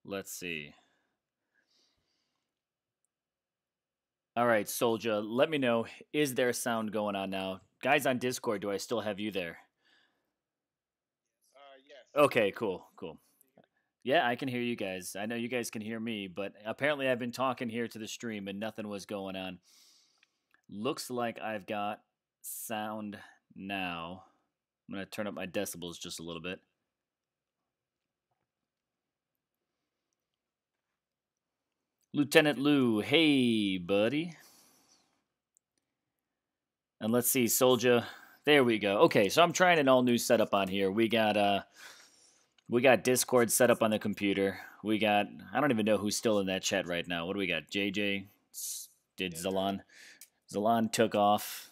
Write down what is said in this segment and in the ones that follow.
Let's see. All right, Soldier, let me know. Is there sound going on now? Guys on Discord, do I still have you there? Yes. Okay, cool, cool. Yeah, I can hear you guys. I know you guys can hear me, but apparently I've been talking here to the stream and nothing was going on. Looks like I've got sound now. I'm going to turn up my decibels just a little bit. Lieutenant Lou, hey, buddy. And let's see, Soldier. There we go. Okay, so I'm trying an all new setup on here. We got Discord set up on the computer. We got I don't even know who's still in that chat right now. What do we got? JJ did Zalan. Zalan took off.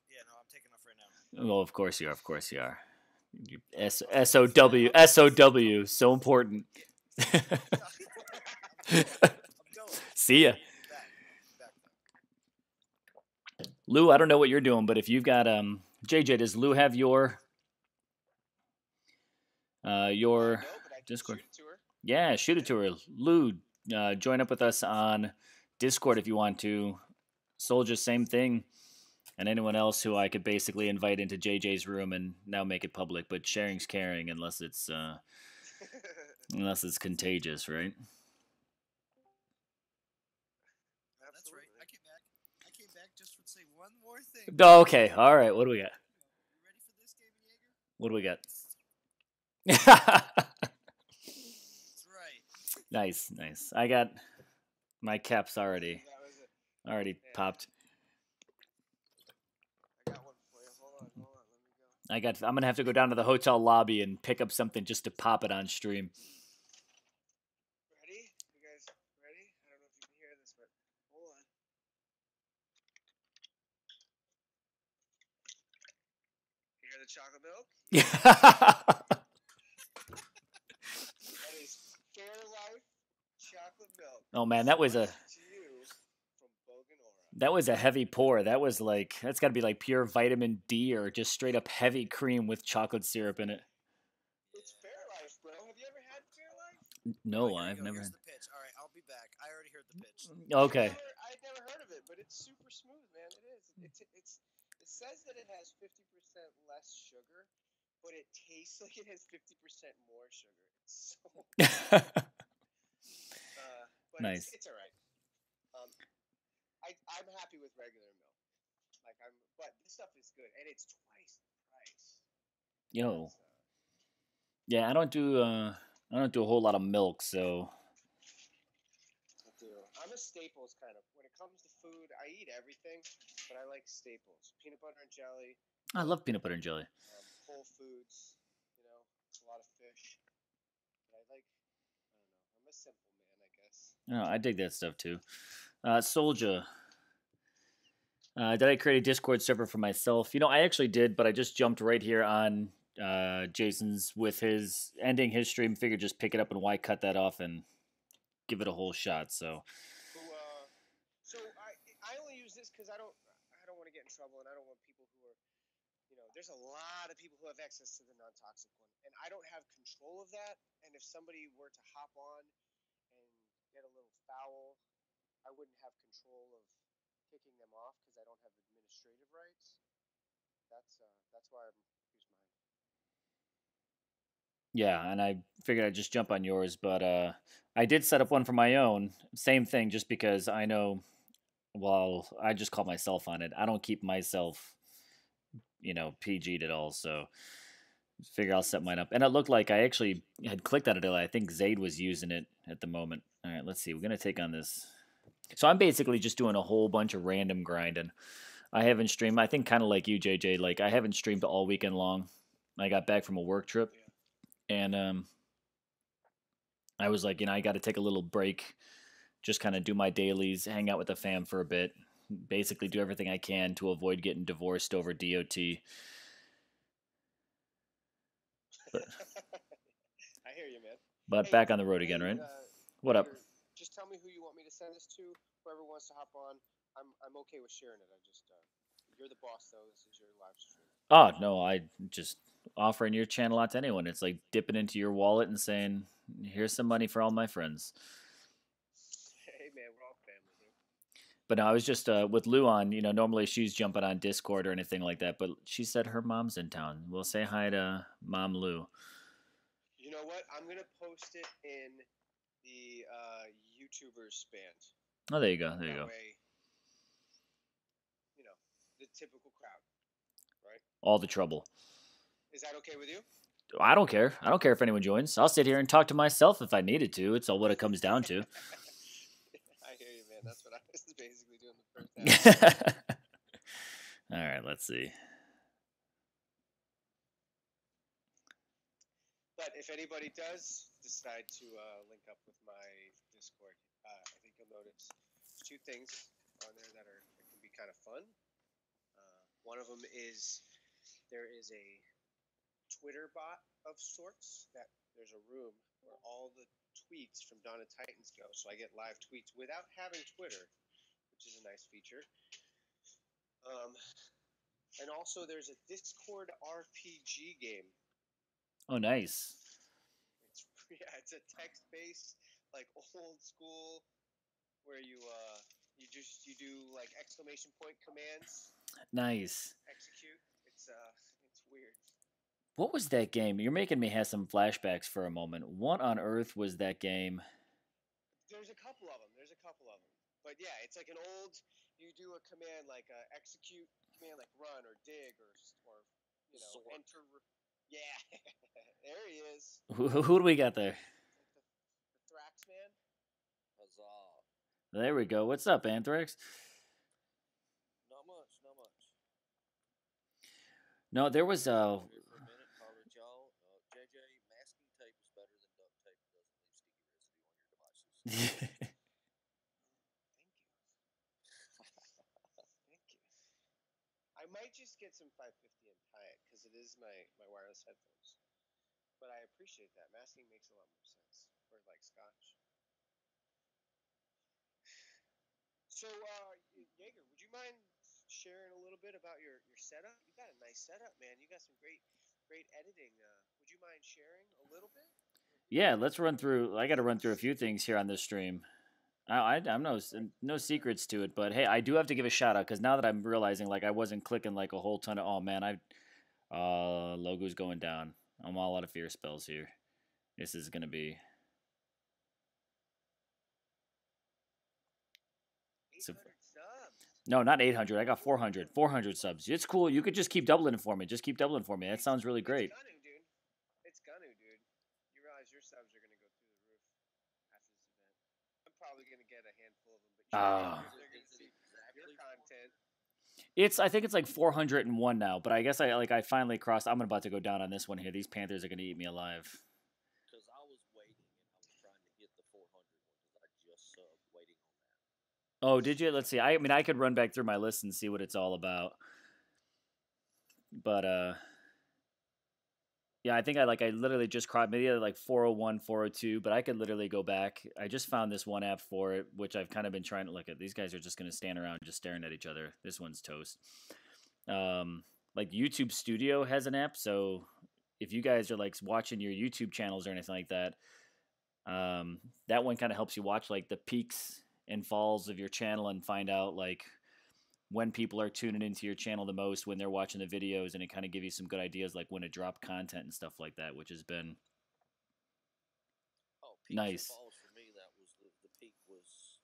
Yeah, no, I'm taking off right now. Well, of course you are. Of course you are. SOW. SOW. So important. I'm going. See ya. Back. Lou, I don't know what you're doing, but if you've got JJ, does Lou have your No, but I can Discord? shoot it to her. Yeah, shoot it to her. Lou, join up with us on Discord if you want to. Soldier, same thing. And anyone else who I could basically invite into JJ's room and now make it public, but sharing's caring unless it's contagious, right? That's right. I came back. I came back just to say one more thing. Oh, okay, all right. What do we got? You ready for this, David Yeager? What do we got? That's right. Nice, nice. I got my caps already That was it. popped. I got one for you. Hold on. Let me go. I'm gonna have to go down to the hotel lobby and pick up something just to pop it on stream. Ready? You guys ready? I don't know if you can hear this, but hold on. You hear the chocolate milk? That is Fairlife chocolate milk. Oh man, that was a Sponsored to you from Bogan Aura. that was a heavy pour. That's got to be like pure vitamin D or just straight up heavy cream with chocolate syrup in it. It's Fairlife, bro. Have you ever had Fairlife? No, Here we I've go. never Here's had. the pitch. All right, I'll be back. I already heard the pitch. Okay. I'd never heard of it, but it's super smooth, man. It is. It says that it has 50% less sugar, but it tastes like it has 50% more sugar. It's so. But Nice. it's all right. I'm happy with regular milk. But this stuff is good, and it's twice the price. Yo. It's, Yeah, I don't do a whole lot of milk, so I do. I'm a staples kind of. When it comes to food, I eat everything, but I like staples. Peanut butter and jelly, I love peanut butter and jelly. Whole Foods, a lot of fish. But I don't know. I'm a simple man, I guess. Oh, I dig that stuff too. Soldier, did I create a Discord server for myself? I actually did, but I just jumped right here on Jason's with his ending his stream. Figured just pick it up and why cut that off and give it a whole shot. So So I only use this because I don't want to get in trouble, and I don't want people who are there's a lot of people who have access to the non-toxic one, and I don't have control of that. And if somebody were to hop on and get a little foul, I wouldn't have control of kicking them off because I don't have administrative rights. That's why I'm use mine. yeah, and I figured I'd just jump on yours, but I did set up one for my own. Same thing, just because I know. Well, I just call myself on it. I don't keep myself, PG'd at all. So figure I'll set mine up. And it looked like I actually had clicked on it. I think Zaid was using it at the moment. All right, let's see. We're gonna take on this. So I'm basically just doing a whole bunch of random grinding. I haven't streamed. I think kind of like you, JJ. Like I haven't streamed all weekend long. I got back from a work trip, and I was like, I got to take a little break, just kind of do my dailies, hang out with the fam for a bit, basically do everything I can to avoid getting divorced over DOT. But, I hear you, man. but back on the road again, right? What up? Just tell me who you want me to send this to. Whoever wants to hop on, I'm okay with sharing it. You're the boss though. This is your live stream. Oh no, I just offering your channel out to anyone. It's like dipping into your wallet and saying, "Here's some money for all my friends." Hey man, we're all family here. But no, I was just with Lou on. Normally she's jumping on Discord or anything like that, but she said her mom's in town. We'll say hi to Mom Lou. You know what? I'm gonna post it in the YouTubers band. Oh, there you go. There you That go. way, you know, the typical crowd, right? All the trouble. Is that okay with you? I don't care. I don't care if anyone joins. I'll sit here and talk to myself if I needed to. It's all what it comes down to. I hear you, man. That's what I was basically doing the first half. All right, let's see. But if anybody does decide to link up with my Discord, I think you'll notice there's two things on there that can be kind of fun. One of them is there is a Twitter bot of sorts that there's a room where all the tweets from Dawn of Titans go. So I get live tweets without having Twitter, which is a nice feature. And also there's a Discord RPG game. Oh, nice. It's a text-based, like old school, where you do like exclamation point commands, Nice. execute. It's weird. What was that game? You're making me have some flashbacks for a moment. What on earth was that game? There's a couple of them. But yeah, it's like an old. You do a command like execute command like run or dig or Zork. enter. Yeah, there he is. Who do we got there? The Thrax man. Huzzah. There we go. What's up, Anthrax? Not much, not much. No, there was Here for a minute, holler at y'all. JJ, masking tape is better than duct tape. It doesn't leave sticky residue on your devices. Thank you. I might just get some 550 and tie it because it is my wireless headphones. But I appreciate that. Masking makes a lot more sense. Or like scotch. So, Jaeger, would you mind sharing a little bit about your setup? You got a nice setup, man. You got some great editing. Would you mind sharing a little bit? Yeah, let's run through. I got to run through a few things here on this stream. I'm no secrets to it, but hey, I do have to give a shout out because now that I'm realizing like I wasn't clicking like a whole ton of. Oh man, logo's going down. I'm all out of fear spells here. This is gonna be. 800 subs. No, not 800. I got 400. 400 subs. It's cool. You could just keep doubling it for me. Just keep doubling for me. That sounds really great. It's gonna, dude. It's gonna, dude. You realize your subs are gonna go through the roof after this event. I'm probably gonna get a handful of them, but they're gonna see your content. I think it's like 401 now, but I guess I finally crossed. I'm about to go down on this one here. These Panthers are gonna eat me alive. Because I was waiting and I was trying to hit the 400 one because I just subbed waiting on that. Oh, did you? Let's see. I mean, I could run back through my list and see what it's all about. But yeah, I think I literally just crossed maybe like 401, 402, but I could literally go back. I just found this one app for it, which I've kind of been trying to look at. These guys are just gonna stand around just staring at each other. This one's toast. Like YouTube Studio has an app, so if you guys are like watching your YouTube channels or anything like that, that one kind of helps you watch like the peaks and falls of your channel and find out like when people are tuning into your channel the most, when they're watching the videos, and it kind of give you some good ideas like when to drop content and stuff like that, which has been Peaks nice. And falls for me, that was the peak was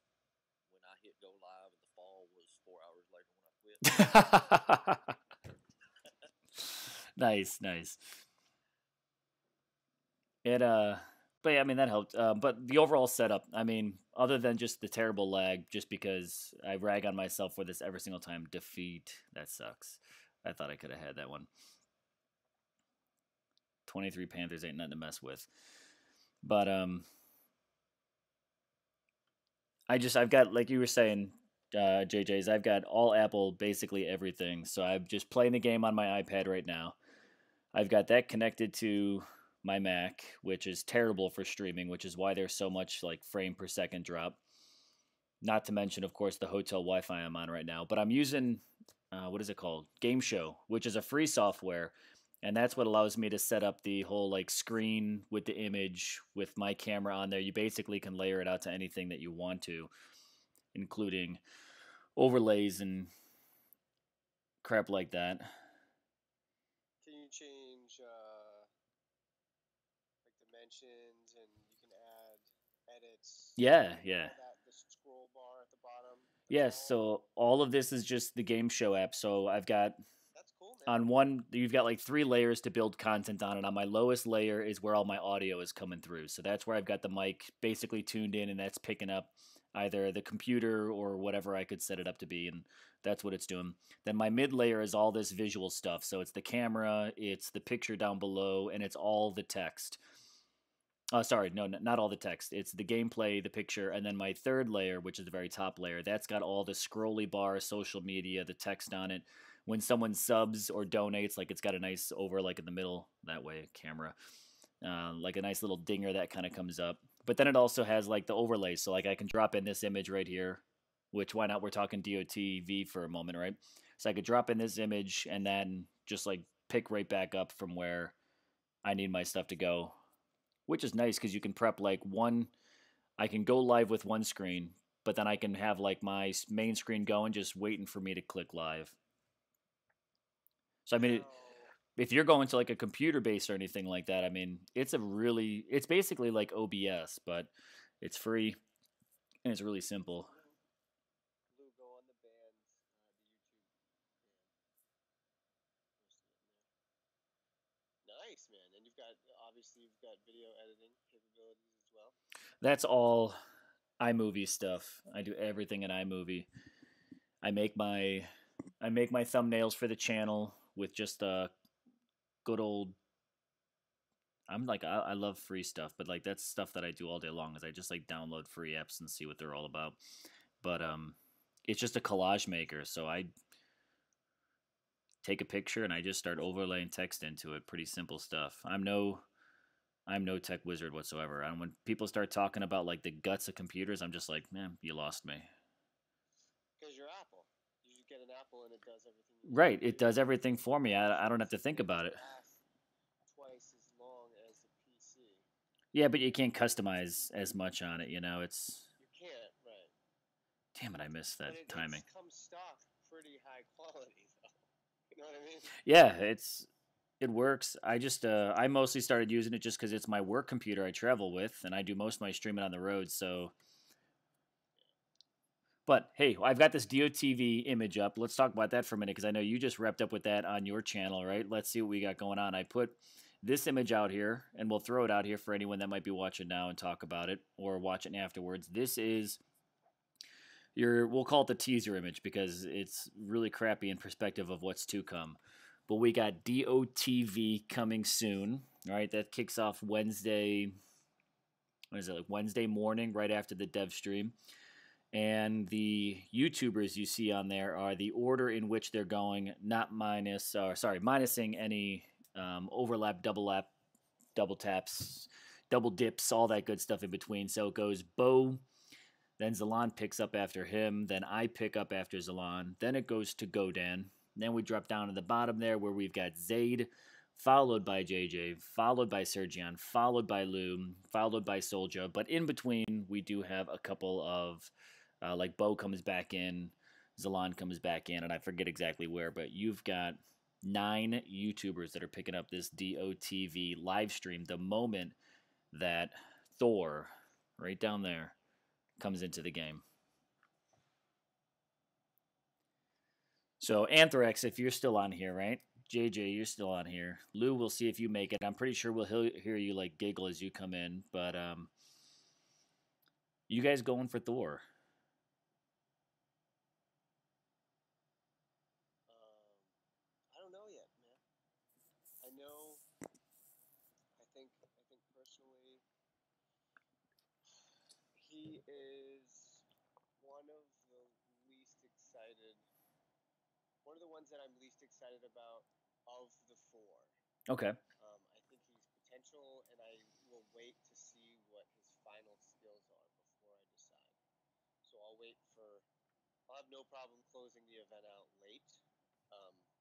when I hit go live, and the fall was 4 hours later when I quit. Nice. It but yeah, I mean that helped. But the overall setup, I mean, other than just the terrible lag, just because I rag on myself for this every single time, defeat, that sucks. I thought I could have had that one. 23 Panthers ain't nothing to mess with. But I've got, like you were saying, JJ's, I've got all Apple, basically everything. So I'm just playing the game on my iPad right now. I've got that connected to my Mac, which is terrible for streaming, which is why there's so much like frame per second drop. Not to mention, of course, the hotel Wi-Fi I'm on right now. But I'm using what is it called? Game Show, which is a free software, and that's what allows me to set up the whole like screen with the image with my camera on there. You basically can layer it out to anything that you want to, including overlays and crap like that. Can you change like dimensions, and you can add edits Yeah, and yeah. all that? The scroll bar at the bottom. That's Yes, all. so all of this is just the Game Show app. So I've got That's cool, man. on one, you've got like three layers to build content on it. On my lowest layer is where all my audio is coming through. So that's where I've got the mic basically tuned in, and that's picking up either the computer or whatever I could set it up to be, and that's what it's doing. Then my mid layer is all this visual stuff. So it's the camera, it's the picture down below, and it's all the text. Sorry, no, not all the text. It's the gameplay, the picture, and then my third layer, which is the very top layer, that's got all the scrolly bar, social media, the text on it. When someone subs or donates, like it's got a nice over, like in the middle, that way, camera, like a nice little dinger that kind of comes up. But then it also has like the overlays, so like I can drop in this image right here, which why not? We're talking DOTV for a moment, right? So I could drop in this image and then just like pick right back up from where I need my stuff to go, which is nice because you can prep like one. I can go live with one screen, but then I can have like my main screen going, just waiting for me to click live. So I mean, Now, if you're going to like a computer base or anything like that, I mean, it's basically like OBS, but it's free and it's really simple. Lou, go on the band's the YouTube band. Post it in there. Nice, man. And you've got video editing capabilities as well. That's all iMovie stuff. I do everything in iMovie. I make my I make my thumbnails for the channel with just a good old. I'm like I love free stuff, but like that's stuff that I do all day long. Is I just like download free apps and see what they're all about. But it's just a collage maker, so I take a picture and I just start overlaying text into it. Pretty simple stuff. I'm no tech wizard whatsoever. And when people start talking about like the guts of computers, I'm just like, man, you lost me. Because you're Apple. You just get an Apple and it does everything you need Right, it to it do. does everything for me. I don't have to think about it. Lasts twice as long as a PC. Yeah, but you can't customize as much on it. You know, it's You can't, right? damn it, I missed But that timing. comes stock pretty high quality, though. You know what I mean? Yeah, it works. I mostly started using it just because it's my work computer I travel with, and I do most of my streaming on the road. So, but hey, I've got this DOTV image up. Let's talk about that for a minute because I know you just wrapped up with that on your channel, right? Let's see what we got going on. I put this image out here, and we'll throw it out here for anyone that might be watching now and talk about it or watching afterwards. This is we'll call it the teaser image because it's really crappy in perspective of what's to come. But we got DOTV coming soon. All right, that kicks off Wednesday. What is it, like Wednesday morning, right after the dev stream? And the YouTubers you see on there are the order in which they're going, not minusing any overlap, double taps, double dips, all that good stuff in between. So it goes Bo, then Zalan picks up after him, then I pick up after Zalan, then it goes to Godan. Then we drop down to the bottom there where we've got Zaid, followed by JJ, followed by Sergion, followed by Loom, followed by Soldier. But in between, we do have a couple of, like Bo comes back in, Zalan comes back in, and I forget exactly where, but you've got 9 YouTubers that are picking up this DOTV live stream the moment that Thor, right down there, comes into the game. So Anthrax, if you're still on here, right? JJ, you're still on here. Lou, we'll see if you make it. I'm pretty sure we'll hear you like giggle as you come in. But you guys going for Thor? I don't know yet, man. I know. I think personally, he is one of the least excited. One of the ones that I'm least excited about of the four. Okay. I think he's potential, and I will wait to see what his final skills are before I decide. So I'll wait for. I'll have no problem closing the event out late,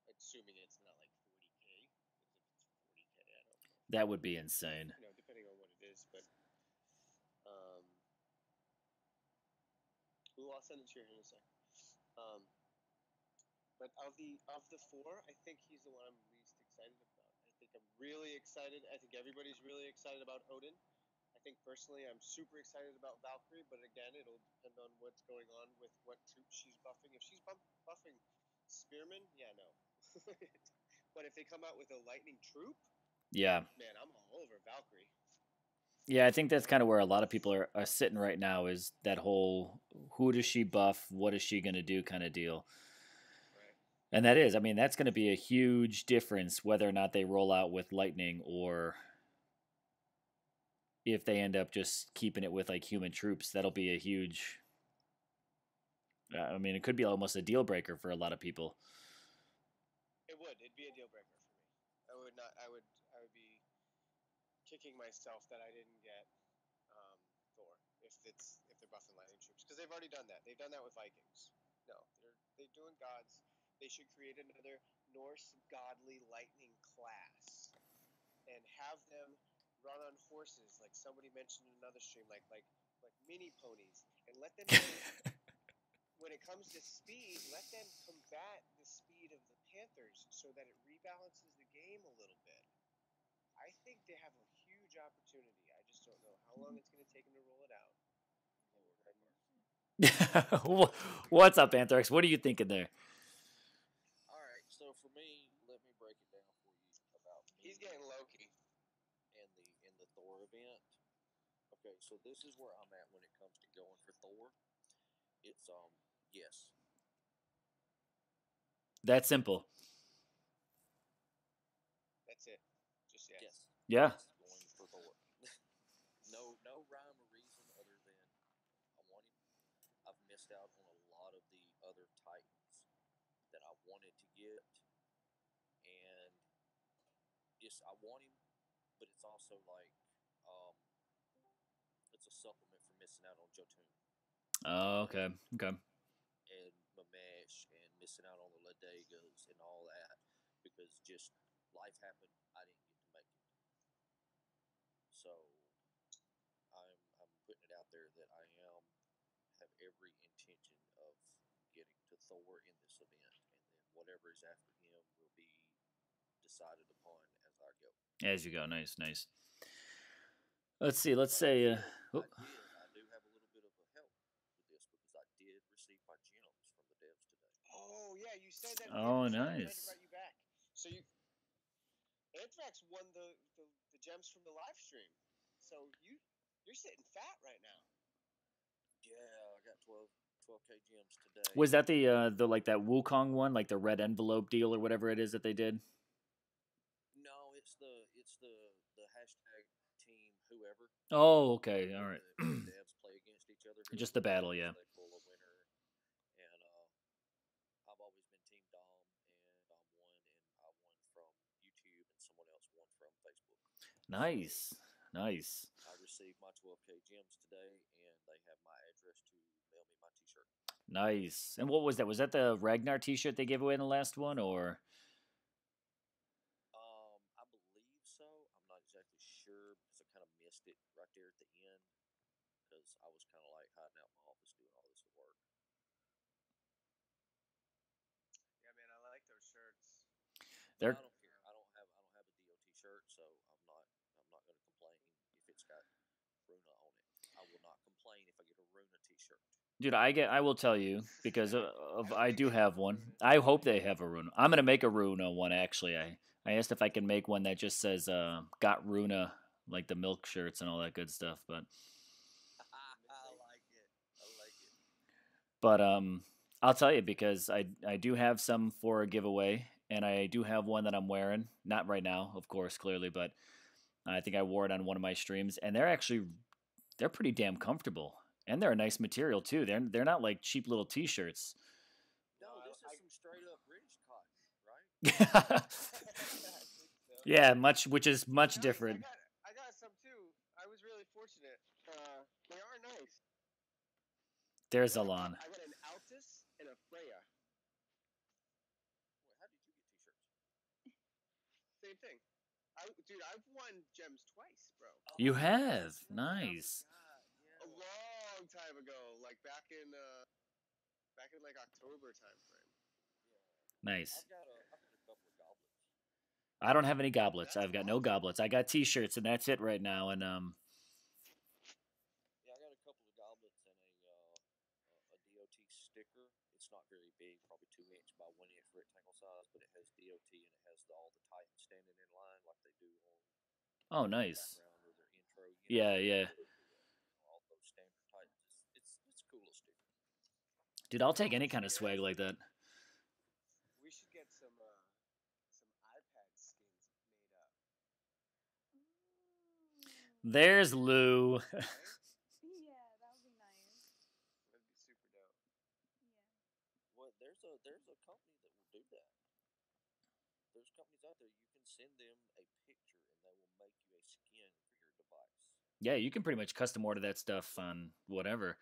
Assuming it's not like 40K. Because if it's 40K, I don't know. That would be insane. Depending on what it is, but um, I'll send it to you here in a sec. Um, but of the four, I think he's the one I'm least excited about. I think I'm really excited. I think everybody's really excited about Odin. I think personally, I'm super excited about Valkyrie, but again, it'll depend on what's going on with what troops she's buffing. If she's buffing Spearman, yeah, no. But if they come out with a lightning troop, Yeah. man, I'm all over Valkyrie. Yeah, I think that's kind of where a lot of people are sitting right now is that whole who does she buff, what is she going to do kind of deal. Right. And that is, I mean, that's going to be a huge difference whether or not they roll out with lightning or if they end up just keeping it with like human troops. That'll be a huge. I mean, it could be almost a deal breaker for a lot of people. It would. It'd be a deal breaker for me. I would not. I would be kicking myself that I didn't get Thor if they're buffing lightning troops because they've already done that. They've done that with Vikings. No, they're doing gods. They should create another Norse godly lightning class and have them run on horses, like somebody mentioned in another stream, like mini ponies, and let them. When it comes to speed, let them combat the speed of the Panthers so that it rebalances the game a little bit. I think they have a huge opportunity. I just don't know how long it's going to take them to roll it out. What's up, Anthrax? What are you thinking there? All right, so for me, let me break it down for you about me. He's getting Loki in the Thor event. Okay, so this is where I'm at when it comes to going for Thor. It's yes. That's simple. That's it. Just yes. Yes. Yeah. Yes, going for Thor. no rhyme or reason other than I want him. I've missed out on a lot of the other Titans that I wanted to get, and just I want him, but it's also like it's a supplement for missing out on Jotun. Oh, okay. Okay. And Mamesh and missing out on the Ladegas and all that because just life happened. I didn't get to make it. So I'm putting it out there that I have every intention of getting to Thor in this event, and then whatever is after him will be decided upon as I go. As you go. Nice, nice. Let's see. Let's say. I do have a little bit of a help with this because I did receive my gems from the devs today. Oh yeah, you said that. Oh, I tried nice. to write you back. So Anthrax won the gems from the live stream. So you're sitting fat right now. Yeah, I got 12K gems today. Was that the like that Wukong one, like the red envelope deal or whatever it is that they did? No, it's the hashtag team whoever. Oh, okay, all right. The devs play against each other. Just the battle, yeah. They pull a winner, and I've always been Team Dom, and Dom won, and I won from YouTube, and someone else won from Facebook. Nice, nice. I received my 12K gems today, and they have my address to mail me my T-shirt. Nice. And what was that? Was that the Ragnar T-shirt they gave away in the last one, or? I believe so. I'm not exactly sure because I kind of missed it right there at the end because I was kind of like hiding out in my office doing all this work. Yeah, man, I like those shirts. They're... I don't care. I don't have a DOT shirt, so I'm not going to complain if it's got Runa on it. I will not complain if I get a Runa T-shirt. Dude, I will tell you because I do have one. I hope they have a Runa. I'm gonna make a Runa one actually. I asked if I can make one that just says "Got Runa," like the milk shirts and all that good stuff. But I like it. But I'll tell you because I do have some for a giveaway, and I do have one that I'm wearing. Not right now, of course, clearly, but I think I wore it on one of my streams, and they're pretty damn comfortable. And they're a nice material too. They're not like cheap little T-shirts. No, this is some straight up British cotton, right? Yeah, which is much different. I got some too. I was really fortunate. They are nice. There's Alon. I got an Altus and a Freya. Wait, same thing. Dude, I've won gems twice, bro. You Oh, have. that's right. I Nice. forgot. A Yeah. long time ago, like back in like October time frame. Yeah. Nice. I've got a couple of goblets. I don't have any goblets. That's I've got no awesome. goblets. I got t-shirts and that's it right now. And Yeah, I got a couple of goblets and a DOT sticker. It's not very big, probably 2 inch by 1 inch rectangle size, but it has DOT and it has all the Titans standing in line like they do on oh, their nice. background or their intro. Yeah, yeah. All those standard Titans. It's a cool little sticker. Dude, I'll take Bro, any we kind should of get swag like that. we should get some iPad skins made up. There's Lou. Right? Yeah, that would be nice. That'd be super dope. Yeah. Well, there's a company that will do that. There's companies out there you can send them a picture and they will make you a skin for your device. Yeah, you can pretty much custom order that stuff on whatever.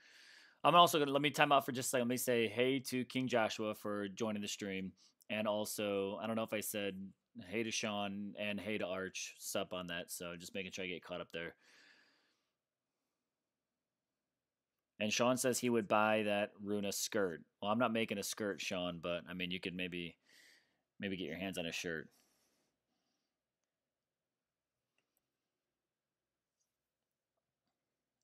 I'm also gonna let me time out for just a second. Let me say hey to King Joshua for joining the stream, and also I don't know if I said hey to Sean and hey to Arch. Sup on that. So just making sure I get caught up there. And Sean says he would buy that Runa skirt. Well, I'm not making a skirt, Sean, but I mean you could maybe get your hands on a shirt.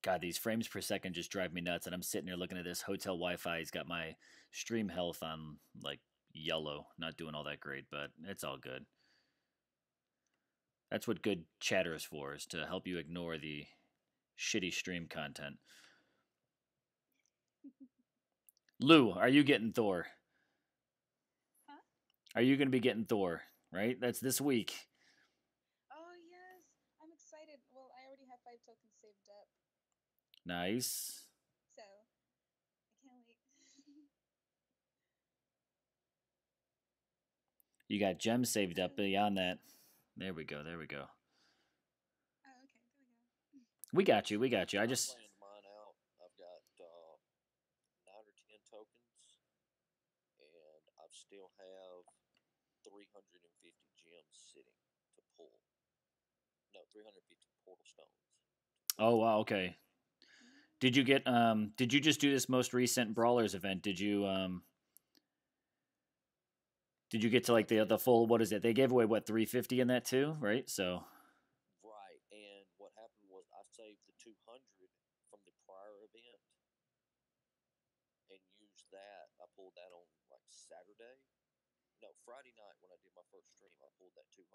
God, these frames per second just drive me nuts. And I'm sitting here looking at this hotel Wi-Fi. He's got my stream health on like yellow. Not doing all that great, but it's all good. That's what good chatter is for, is to help you ignore the shitty stream content. Lou, are you getting Thor? Huh? Are you going to be getting Thor? Right? That's this week. Oh yes, I'm excited. Well, I already have 5 tokens saved up, Nice. so I can't wait. You got gems saved up beyond that. There we go. There we go. Oh, okay, there we go. We got you. We got you. I I've just planned mine out. I've got 9 or 10 tokens, and I still have 350 gems sitting to pull. No, 350 portal stones. Oh wow, okay. Did you get did you just do this most recent Brawlers event? Did you get to like the full, what is it? They gave away what, 350 in that too, right? So Right, and what happened was I saved the 200 from the prior event and used that. I pulled that on like Saturday. No, Friday night when I did my first stream, I pulled that 200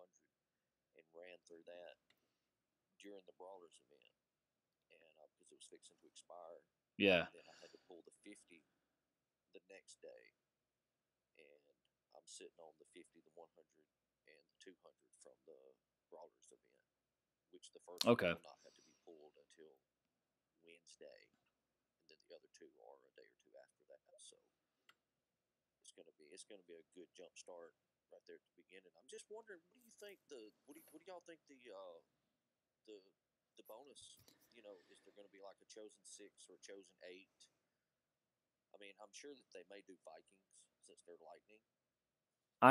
and ran through that during the Brawlers event, and because it was fixing to expire. yeah. And then I had to pull the 50 the next day, and I'm sitting on the 50, the 100, and the 200 from the Brawlers event, which the first Okay. one will not have to be pulled until Wednesday, and then the other two are a day or two after that. So it's gonna be a good jump start right there at the beginning. I'm just wondering, what do you think what do y'all think the bonus? You know, is there going to be like a chosen 6 or a chosen 8? I mean, I'm sure that they may do Vikings since they're lightning.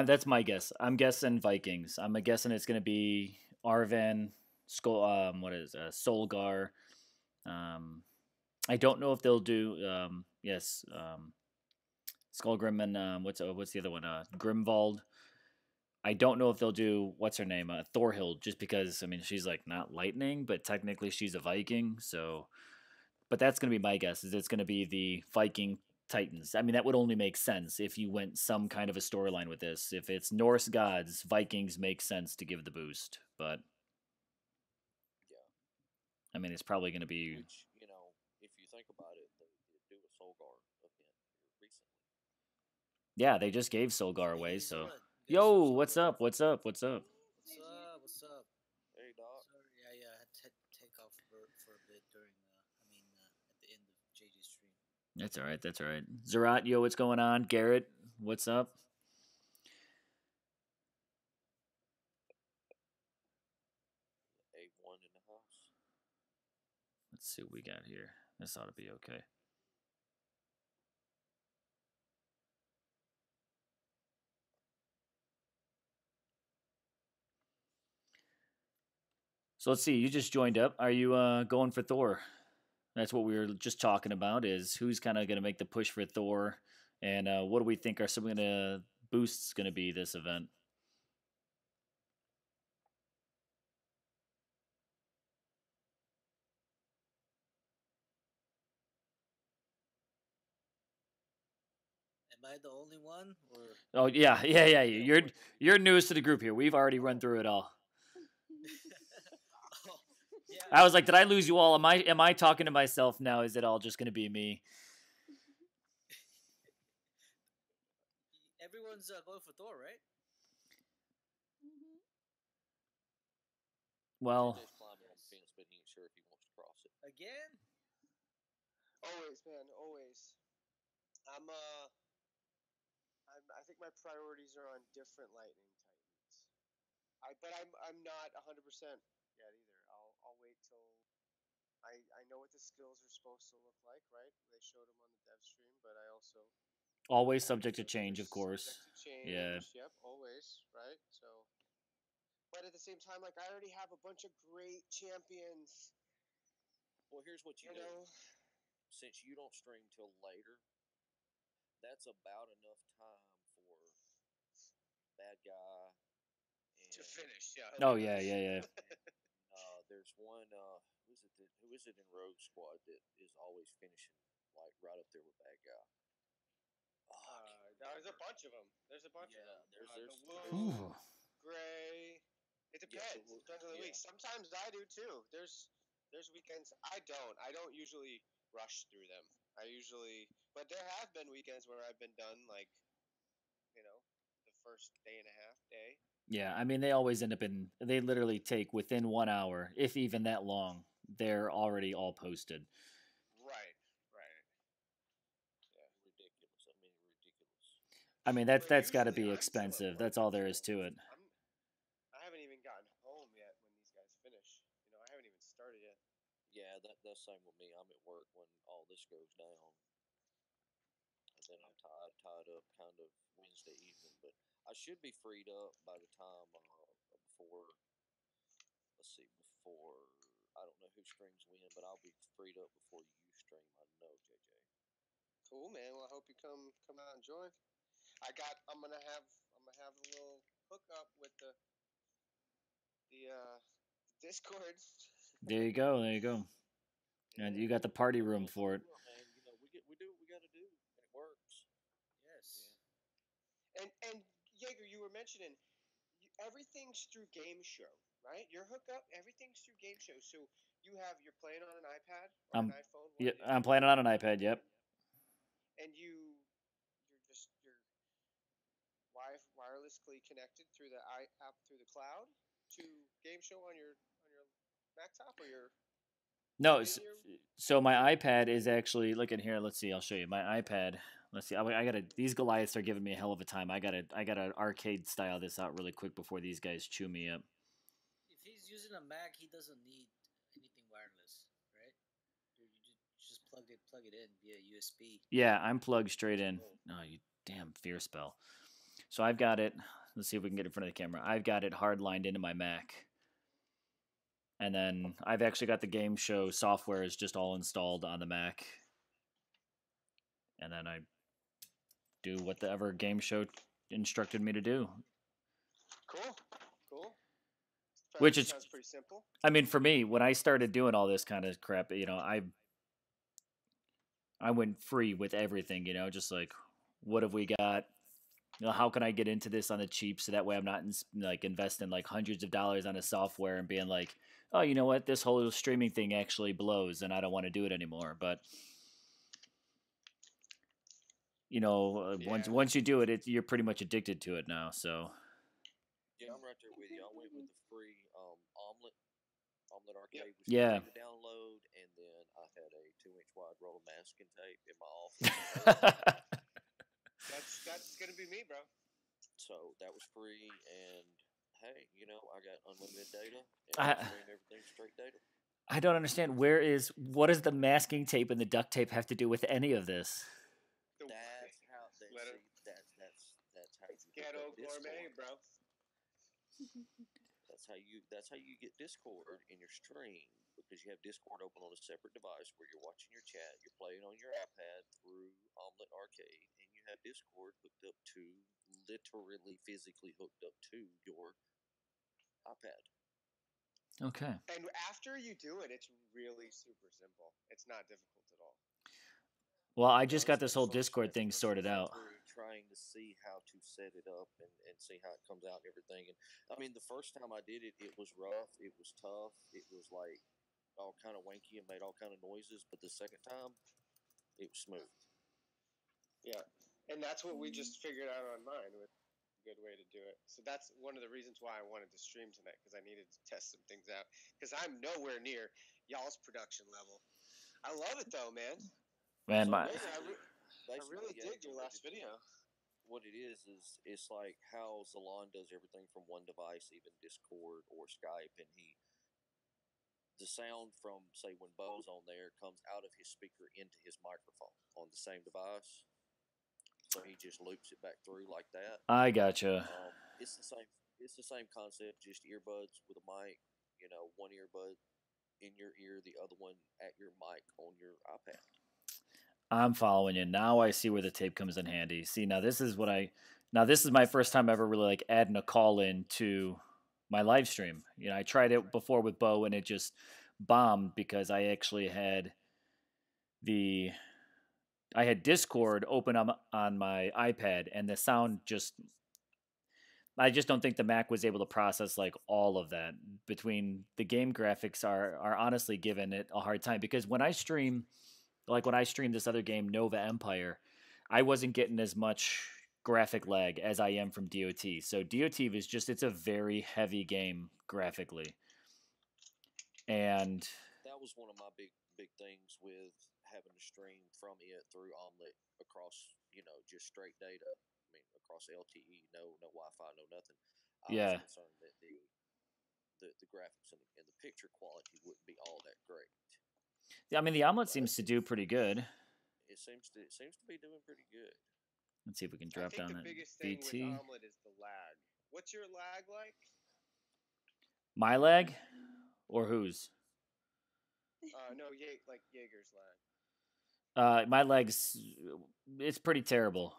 That's my guess. I'm guessing Vikings. I'm guessing it's going to be Arven, what is Solgar. I don't know if they'll do Skullgrim and what's the other one? Grimvald. I don't know if they'll do what's her name, Thorhild, just because I mean she's like not lightning, but technically she's a Viking. So, but that's gonna be my guess. Is it's gonna be the Viking Titans. I mean that would only make sense if you went some kind of a storyline with this. If it's Norse gods, Vikings make sense to give the boost. But Yeah, I mean it's probably gonna be which if you think about it, they did do a Solgar event here recently. yeah. They just gave Solgar away. Hey, So Zora, yo, guys, what's up? What's up? What's up? What's up? What's up? Hey, Doc. Sorry, I had to take off for a bit during, at the end of JJ's stream. That's all right. That's all right. Zerat, yo, what's going on? Garrett, what's up? A1 in the house. Let's see what we got here. This ought to be okay. So let's see. You just joined up. Are you going for Thor? That's what we were just talking about. Is who's kind of going to make the push for Thor, and what do we think are some of the boosts going to be this event? Am I the only one, or Oh yeah, yeah, yeah. Yeah, You're newest to the group here. We've already run through it all. oh, yeah, I was like, did I lose you all? Am I talking to myself now? Is it all just going to be me? everyone's going for Thor, right? Mhm. Well, JJ's climbing on the fence, but he ain't sure if he wants to cross it. Again? Always, man, always. I'm I think my priorities are on different Lightning Titans. But I'm not 100% yet either. I'll wait till I know what the skills are supposed to look like, right? They showed them on the dev stream, but I also always know subject to that change, of there's course. subject to change. Yeah. Yep, always, right? So, but at the same time, like I already have a bunch of great champions. Well, here's what you You do. know, Since you don't stream till later, that's about enough time for bad guy and to finish, yeah. Oh yeah, yeah, yeah. there's one who is it in Rogue Squad that is always finishing like right up there with bad guy. Oh, I can't There's a remember. bunch of them. There's a bunch of Yeah, them. there's The Ooh. Woo, Gray. It Yeah, the depends. Woo- Depends on the yeah. week. Sometimes I do too. There's weekends I don't. I don't usually rush through them. But there have been weekends where I've been done like, you know, the first day and a half day. Yeah, I mean, they always end up in. They literally take within 1 hour, if even that long. They're already all posted. Right. Right. Yeah. Ridiculous. I mean, ridiculous. I mean, But that's got to usually be I'm still at expensive. work That's all there is until to it. I haven't even gotten home yet when these guys finish. You know, I haven't even started yet. Yeah, that's same with me. I'm at work when all this goes down, and then I'm tied up kind of Wednesday evening. But I should be freed up by the time before. Let's see, before I don't know who streams when, but I'll be freed up before you stream. I know, JJ. Cool, man. Well, I hope you come out and join. I'm gonna have a little hookup with the Discord. There you go. There you go. And you got the party room for it. Man, we do what we got to do, and it works. Yes. And Jaeger, you were mentioning everything's through Game Show, right? Your hookup, everything's through Game Show. So you're playing on an iPad or an iPhone. Yeah, One of the I'm two, playing it on an iPad. Yep. and you're wirelessly connected through the app through the cloud to Game Show on your laptop or your No, in your so my iPad is actually look in here. Let's see. I'll show you my iPad. Let's see. I gotta. These Goliaths are giving me a hell of a time. I gotta arcade style this out really quick before these guys chew me up. If he's using a Mac, he doesn't need anything wireless, right? You just plug it in via USB. Yeah, I'm plugged straight in. Oh, you damn fear spell. So I've got it. Let's see if we can get in front of the camera. I've got it hardlined into my Mac. And then I've actually got the game show software is just all installed on the Mac. And then I do whatever game show instructed me to do. cool. Which is, sounds pretty simple. I mean, for me, when I started doing all this kind of crap, I went free with everything, just like, what have we got? How can I get into this on the cheap so that way I'm not investing like hundreds of dollars on a software and being like, oh, you know what, this whole streaming thing actually blows and I don't want to do it anymore. But once you do it, you're pretty much addicted to it now. So Yeah, I'm right there with you. I went with the free Omelet Arcade was Yeah. free to download, and then I had a 2-inch wide roll of masking tape in my office. That's gonna be me, bro. So that was free, and hey, I got unlimited data, and I stream everything straight data. I don't understand. What does the masking tape and the duct tape have to do with any of this? That's how they Let see. it- That's how It's you hook ghetto up Discord. gourmet, bro. That's how you get Discord in your stream because you have Discord open on a separate device where you're watching your chat, you're playing on your iPad through Omelet Arcade, and you have Discord hooked up to literally physically hooked up to your iPad. Okay. And after you do it, it's really super simple. It's not difficult at all. Well, I No, just got this whole Discord thing sorted out. through trying to see how to set it up and see how it comes out and everything. And I mean, the first time I did it, it was rough, it was tough, it was like all kind of wanky and made all kind of noises. But the second time, it was smooth. Yeah, and that's what we just figured out on mine with a good way to do it. So that's one of the reasons why I wanted to stream tonight because I needed to test some things out because I'm nowhere near y'all's production level. I love it though, man. Man, So my I really dig your last video. What it is it's like how Zalon does everything from one device, even Discord or Skype, and the sound from say when Bo's on there comes out of his speaker into his microphone on the same device. So he just loops it back through like that. I gotcha. It's the same. It's the same concept, just earbuds with a mic. You know, one earbud in your ear, the other one at your mic on your iPad. I'm following you. Now I see where the tape comes in handy. See, now this is my first time ever really like adding a call in to my live stream. You know, I tried it before with Bo and it just bombed because I actually had I had Discord open on my iPad and the sound I just don't think the Mac was able to process like all of that. Between the game graphics are honestly giving it a hard time because when I streamed this other game, Nova Empire, I wasn't getting as much graphic lag as I am from DOT. So DOT it's a very heavy game graphically. And that was one of my big things with having to stream from it through Omelet across, just straight data. I mean, across LTE, no Wi-Fi, no nothing. I was concerned that the graphics and the picture quality wouldn't be all that great. I mean, the Omelet seems to do pretty good. It seems to be doing pretty good. Let's see if we can drop down that VT. I think the biggest thing with Omelet is the lag. What's your lag like? My lag, or whose? No, like Jaeger's lag. My legs, it's pretty terrible.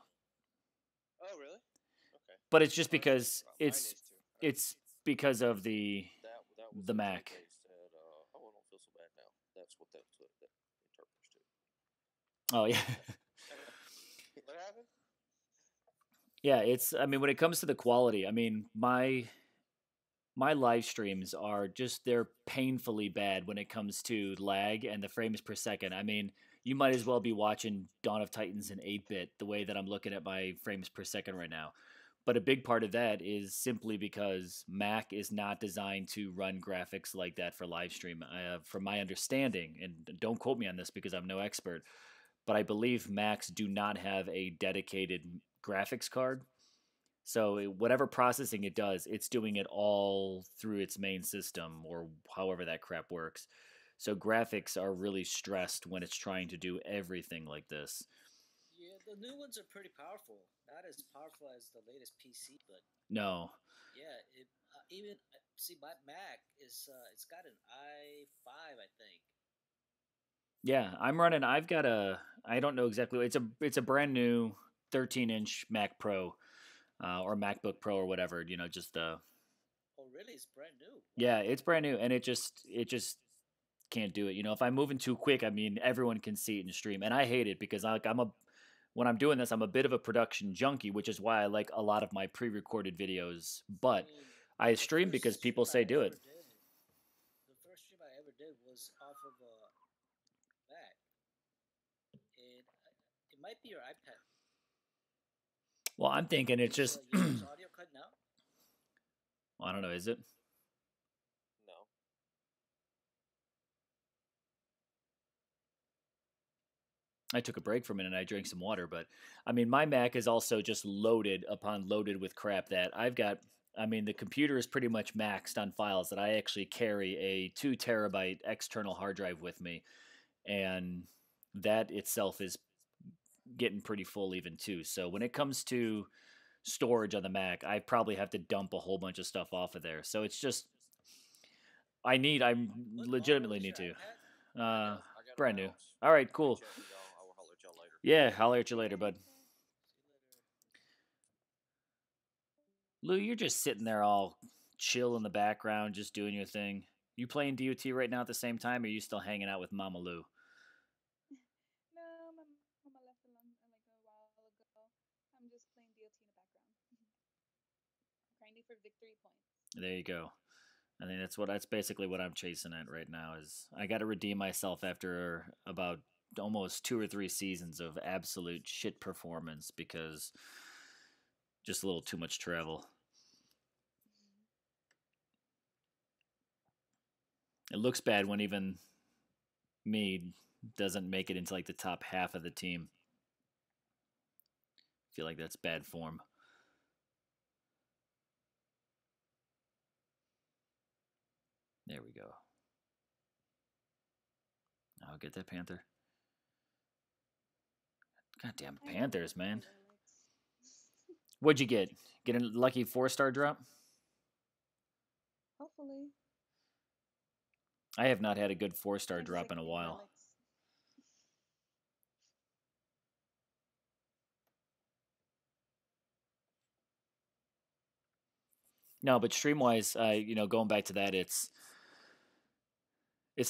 Oh, really? Okay. But it's just because it's because of the Mac. Said, I don't feel so bad now. That's what that interprets to. Oh yeah. What happened? Yeah, I mean, when it comes to the quality, I mean, my live streams they're painfully bad when it comes to lag and the frames per second. I mean, you might as well be watching Dawn of Titans in 8-bit the way that I'm looking at my frames per second right now. But a big part of that is simply because Mac is not designed to run graphics like that for live stream. From my understanding, and don't quote me on this because I'm no expert, but I believe Macs do not have a dedicated graphics card. So whatever processing it does, it's doing it all through its main system or however that crap works. So graphics are really stressed when it's trying to do everything like this. Yeah, the new ones are pretty powerful. Not as powerful as the latest PC, but no. Yeah, my Mac is it's got an i5, I think. Yeah, I've got I don't know exactly. It's a brand new 13-inch Mac Pro. Or MacBook Pro or whatever, just the. Oh, really? It's brand new. Wow. Yeah, it's brand new, and it just can't do it. If I'm moving too quick, I mean, everyone can see it in stream, and I hate it because when I'm doing this, I'm a bit of a production junkie, which is why I like a lot of my pre-recorded videos. But I stream because people say do it. The first stream I ever did was off of a Mac, and it might be your iPad. Well, I'm thinking it's just. Is audio cutting out? Well, I don't know. Is it? No. I took a break for a minute and I drank some water, but I mean, my Mac is also just loaded with crap that I've got. I mean, the computer is pretty much maxed on files that I actually carry a 2 terabyte external hard drive with me, and that itself is getting pretty full even too. So when it comes to storage on the Mac, I probably have to dump a whole bunch of stuff off of there. So it's just I What model legitimately is need your to. iPad? Brand Uh, new. I got a brand new. bounce. All right, I'll reach cool. out to y'all. I will holler at y'all later. Yeah, holler at you later, See you bud. later. See you later. Lou, you're just sitting there all chill in the background, just doing your thing. You playing DOT right now at the same time, or are you still hanging out with Mama Lou? No, my mama left like a while ago. I'm just playing DLT in the background. Grinding for victory points. There you go. I think that's basically what I'm chasing at right now. Is I got to redeem myself after about almost 2 or 3 seasons of absolute shit performance because just a little too much travel. It looks bad when even me doesn't make it into like the top half of the team. I feel like that's bad form. There we go. I'll get that Panther. Goddamn I love Panthers, purple man. relics. What'd you get? Get a lucky 4-star drop? Hopefully. I have not had a good 4-star I just drop like in a pink while. relics. No, but stream-wise, going back to that, it's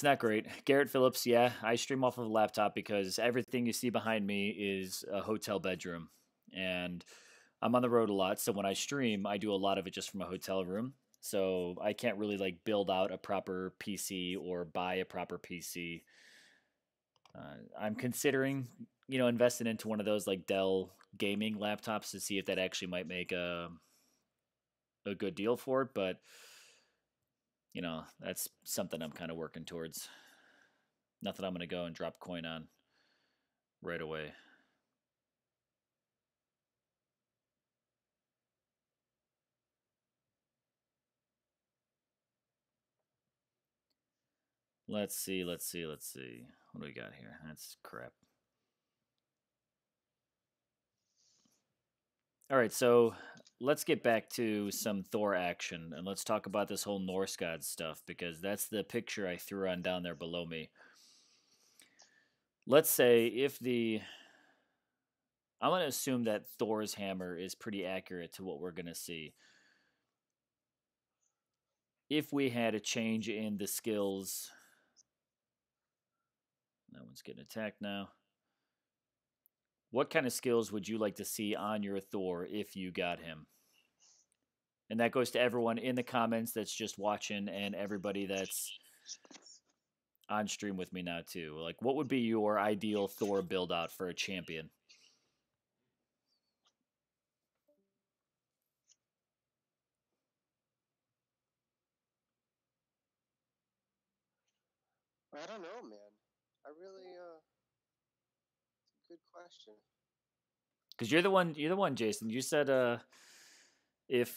not great. Garrett Phillips, yeah, I stream off of a laptop because everything you see behind me is a hotel bedroom, and I'm on the road a lot. So when I stream, I do a lot of it just from a hotel room. So I can't really like build out a proper PC or buy a proper PC. I'm considering, investing into one of those like Dell gaming laptops to see if that actually might make a good deal for it. But that's something I'm kind of working towards. Nothing I'm going to go and drop coin on right away. Let's see. What do we got here? That's crap. All right, so let's get back to some Thor action and let's talk about this whole Norse god stuff because that's the picture I threw on down there below me. Let's say I'm going to assume that Thor's hammer is pretty accurate to what we're going to see. If we had a change in the skills, that one's getting attacked now. What kind of skills would you like to see on your Thor if you got him? And that goes to everyone in the comments that's just watching and everybody that's on stream with me now too. Like, what would be your ideal Thor build out for a champion? I don't know, man. I really it's a good question. Because you're the one, Jason. You said if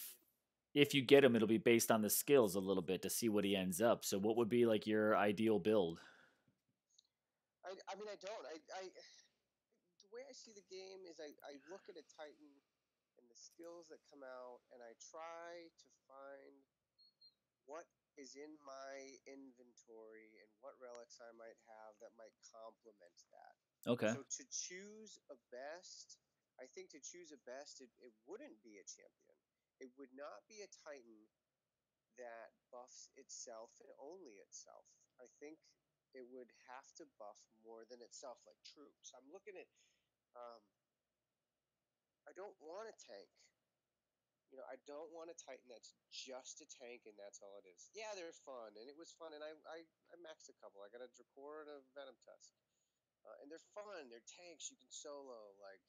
if you get him, it'll be based on the skills a little bit to see what he ends up. So, what would be like your ideal build? I mean, I don't. The way I see the game is I look at a Titan and the skills that come out, and I try to find what is in my inventory and what relics I might have that might complement that. Okay. So to choose a best, I think to choose a best, it wouldn't be a champion. It would not be a Titan that buffs itself and only itself. I think it would have to buff more than itself, like troops. I'm looking at. I don't want a tank. I don't want a Titan that's just a tank and that's all it is. Yeah, they're fun, and it was fun, and I maxed a couple. I got a Dracor and a Venom Tusk, and they're fun. They're tanks. You can solo, like,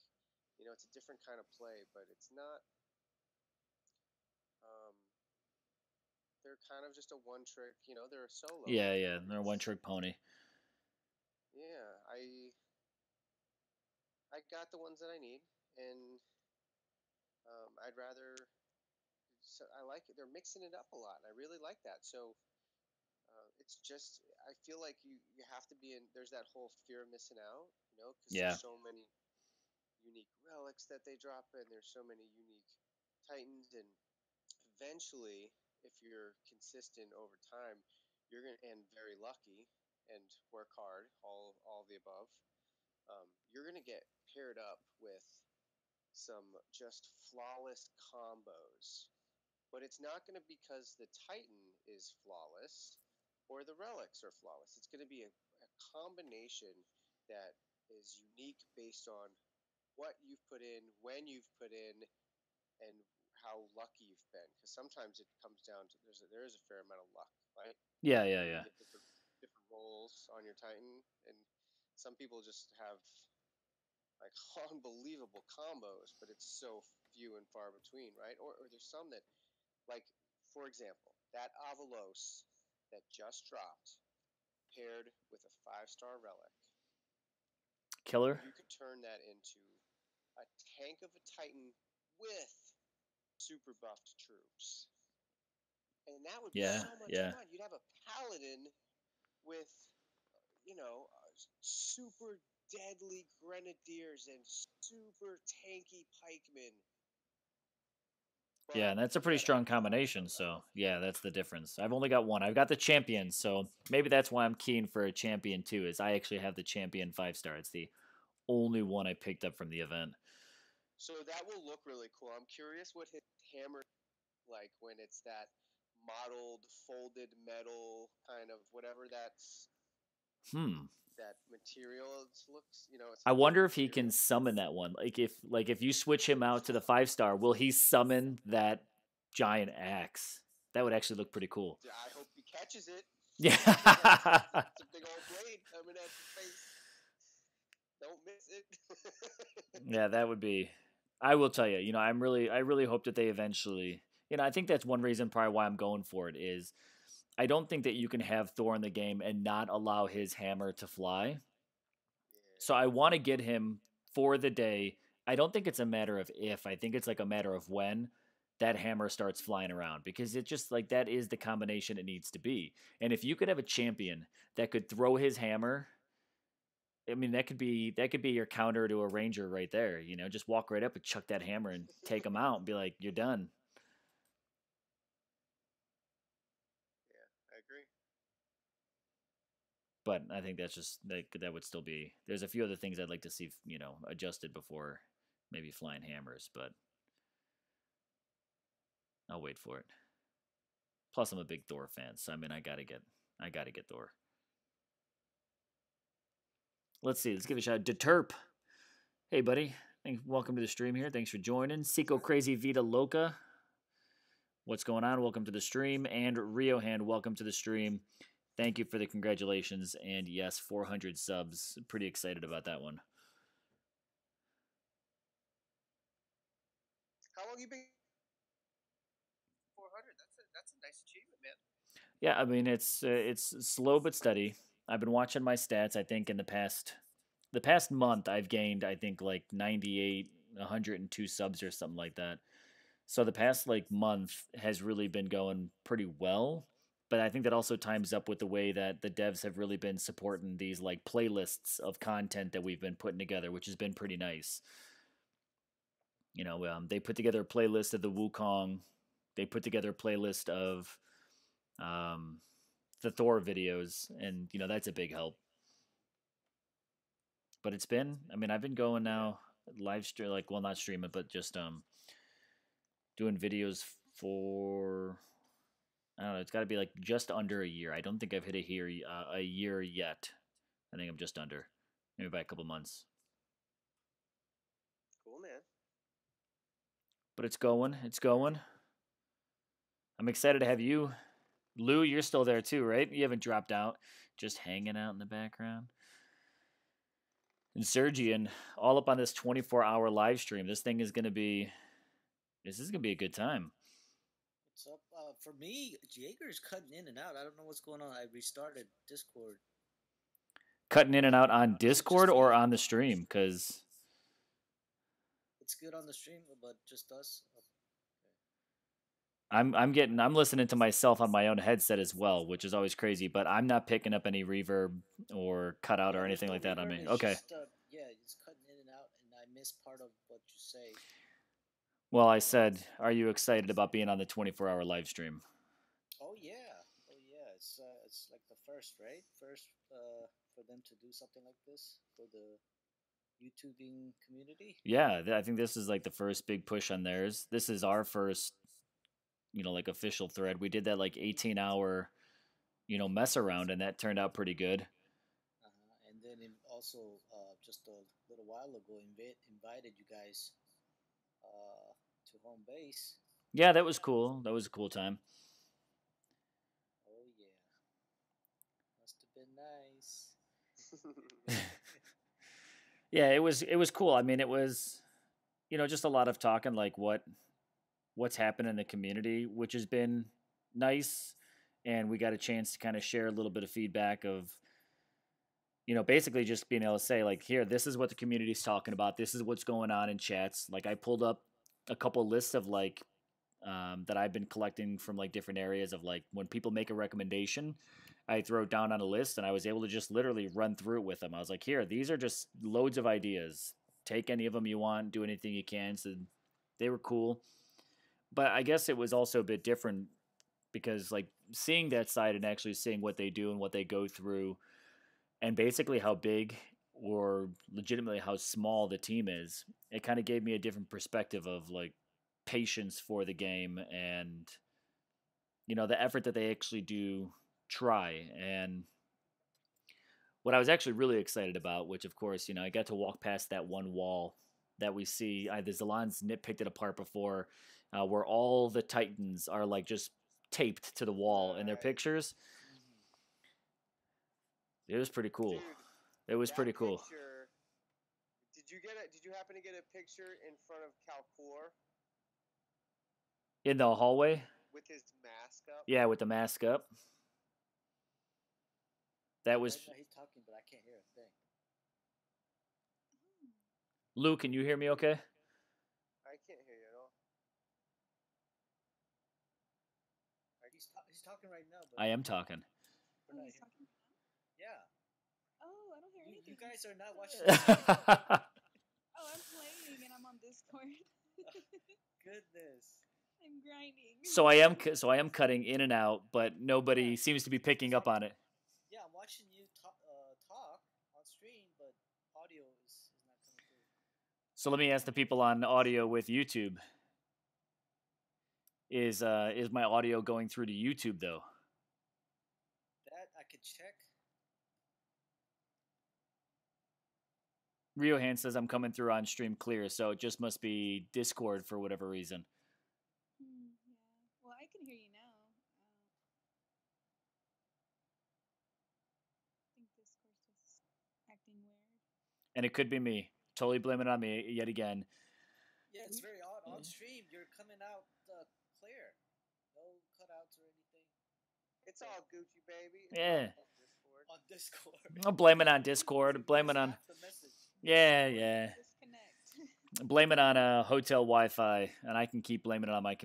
it's a different kind of play, but it's not. Um, they're kind of just a one trick. They're a solo. Yeah. They're a one trick pony. Yeah, I got the ones that I need, and I'd rather. So I like it. They're mixing it up a lot, and I really like that. So it's just I feel like you have to be in. There's that whole fear of missing out, because Yeah. there's so many unique relics that they drop in. There's so many unique Titans, and eventually, if you're consistent over time, you're gonna and very lucky and work hard, all the above. You're gonna get paired up with some just flawless combos. But it's not going to be because the Titan is flawless or the relics are flawless. It's going to be a combination that is unique based on what you've put in, when you've put in, and how lucky you've been. Because sometimes it comes down to there is a fair amount of luck, right? Yeah, yeah, You yeah. get different rolls on your Titan, and some people just have like unbelievable combos, but it's so few and far between, right? Or there's some that, like, for example, that Avalos that just dropped, paired with a 5-star relic, Killer. you could turn that into a tank of a Titan with super buffed troops. And that would be Yeah, so much yeah. fun. You'd have a paladin with, super deadly grenadiers and super tanky pikemen. Yeah, But and that's a you pretty gotta have strong the 5-star combination. So relic. yeah, that's the difference. I've only got one. I've got the champion, so maybe that's why I'm keen for a champion too. Is I actually have the champion 5-star. It's the only one I picked up from the event. So that will look really cool. I'm curious what his hammer like when it's that mottled, folded metal kind of whatever that material looks. It's I a wonder different if he can material. summon that one. Like if you switch him out to the 5-star, will he summon that giant axe? That would actually look pretty cool. I hope he catches it. Yeah. It's a big old blade coming at your face. Don't miss it. Yeah, that would be. I will tell you, I really hope that they eventually. I think that's one reason probably why I'm going for it is I don't think that you can have Thor in the game and not allow his hammer to fly. So I want to get him for the day. I don't think it's a matter of if. I think it's like a matter of when that hammer starts flying around because it just like that is the combination it needs to be. And if you could have a champion that could throw his hammer, I mean that could be your counter to a ranger right there. Just walk right up and chuck that hammer and take him out and be like, you're done. Yeah, I agree. But I think that's just that would still be. There's a few other things I'd like to see, adjusted before maybe flying hammers, but I'll wait for it. Plus, I'm a big Thor fan, so I mean, I gotta get Thor. Let's see. Let's give it a shot. Deterp. Hey, buddy. Welcome to the stream here. Thanks for joining. Seco Crazy Vita Loca. What's going on? Welcome to the stream. And Riohan, welcome to the stream. Thank you for the congratulations. And yes, 400 subs. Pretty excited about that one. How long you been? 400. That's a nice achievement, man. Yeah, I mean it's slow but steady. I've been watching my stats. I think in the past month I've gained I think like 98, 102 subs or something like that. So the past like month has really been going pretty well. But I think that also times up with the way that the devs have really been supporting these like playlists of content that we've been putting together, which has been pretty nice. They put together a playlist of the Wukong. They put together a playlist of the Thor videos, and that's a big help. But it's been, I mean, I've been going now live stream, like, well, not streaming, but just doing videos for, I don't know, it's got to be like just under a year. I don't think I've hit a year yet. I think I'm just under, maybe by a couple months. Cool, man. But it's going. I'm excited to have you. Lou, you're still there too, right? You haven't dropped out. Just hanging out in the background. And Sergian, all up on this 24-hour live stream. This is gonna be a good time. What's up? For me, Jaeger's cutting in and out. I don't know what's going on. I restarted Discord. Cutting in and out on Discord or on the stream? Because it's good on the stream, but just us. I'm listening to myself on my own headset as well, which is always crazy. But I'm not picking up any reverb or cutout or anything like that on me. Okay. Yeah, it's cutting in and out, and I missed part of what you say. Well, I said, are you excited about being on the 24-hour live stream? Oh yeah, oh yeah. It's like the first, right? First for them to do something like this for the YouTubing community. Yeah, I think this is like the first big push on theirs. This is our first, like official thread. We did that like 18-hour, mess around, and that turned out pretty good. And then also just a little while ago invited you guys to home base. Yeah, that was cool. That was a cool time. Oh yeah, must have been nice. Yeah, it was cool. I mean, it was just a lot of talking like what's happened in the community, which has been nice, and we got a chance to kind of share a little bit of feedback of basically just being able to say like, here, this is what the community's talking about. This is what's going on in chats. Like I pulled up a couple lists of like that I've been collecting from like different areas of like when people make a recommendation, I throw it down on a list and I was able to just literally run through it with them. I was like, here, these are just loads of ideas. Take any of them you want, do anything you can. So they were cool. But I guess it was also a bit different because like seeing that side and actually seeing what they do and what they go through and basically how big or legitimately how small the team is, it kind of gave me a different perspective of like patience for the game and the effort that they actually do try. And what I was actually really excited about, which of course, I got to walk past that one wall that we see. The Zalans nitpicked it apart before, where all the Titans are like just taped to the wall in their Right. pictures. It was pretty cool. Dude, It was that pretty cool. picture. Did you happen to get a picture in front of Calcor In the hallway, with his mask up? yeah, with the mask up. That was Right now he's talking, but I can't hear a thing. Lou. Can you hear me? Okay. I can't hear you at all. He's talking right now, but I am talking. we're not he's hearing- talking. Yeah, Oh, I don't hear you anything. guys are not watching. the Oh, I'm playing and I'm on Discord. Goodness. I'm grinding. So I am cutting in and out, but nobody seems to be picking up on it. Yeah, I'm watching you talk on stream, but audio is not coming through. So let me ask the people on audio with YouTube. Is my audio going through to YouTube though? That I could check. Riohan says I'm coming through on stream clear, so it just must be Discord for whatever reason. Yeah. Well, I can hear you now. I think Discord's just acting weird. And it could be me. Totally blame it on me yet again. Yeah, it's very odd. On stream, you're coming out clear. No cutouts or anything. It's all Gucci, baby. It's Yeah. all Discord. On Discord. I'll blame it on Discord. Blame it Just on half the message. yeah. Disconnect. Blame it on hotel Wi-Fi, and I can keep blaming it on my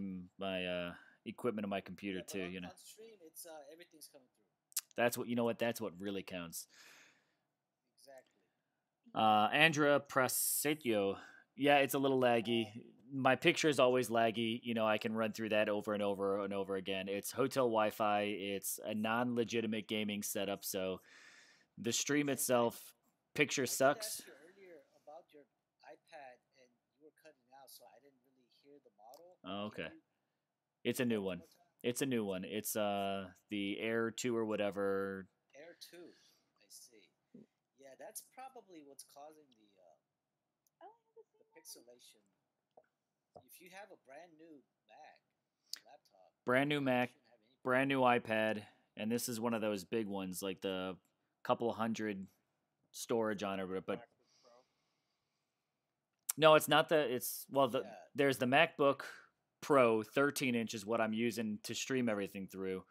equipment on my computer Yeah, but too. on stream, it's everything's coming through. That's what That's what really counts. Exactly. Andra Prasetio. Yeah, it's a little laggy. My picture is always laggy. I can run through that over and over and over again. It's hotel Wi-Fi. It's a non-legitimate gaming setup, so the stream itself, picture I sucks. did ask you earlier about your iPad, and you were cutting out, so I didn't really hear the model. Oh, Can okay. you It's a say new that one. more time? It's a new one. It's the Air 2 or whatever. Air 2. I see. Yeah, that's probably what's causing the Oh, I have the same one. pixelation. If you have a brand new Mac laptop, Brand new you Mac, shouldn't have any. brand new iPad, and this is one of those big ones, like the couple hundred storage on it. But MacBook Pro. no, it's not Yeah. there's the MacBook Pro 13 inch is what I'm using to stream everything through.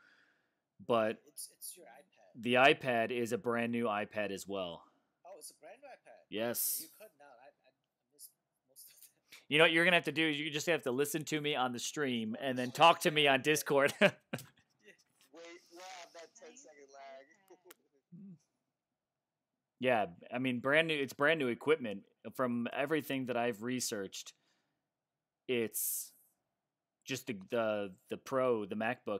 But It's your iPad. the iPad is a brand new iPad as well. Oh, it's a brand new iPad. Yes. You're cutting out. I missed most of that. You know what you're gonna have to do is you just have to listen to me on the stream and then talk to me on Discord. Wait, we'll have that 10-second lag. Yeah, I mean, brand new. It's brand new equipment from everything that I've researched. it's just the Pro, the MacBook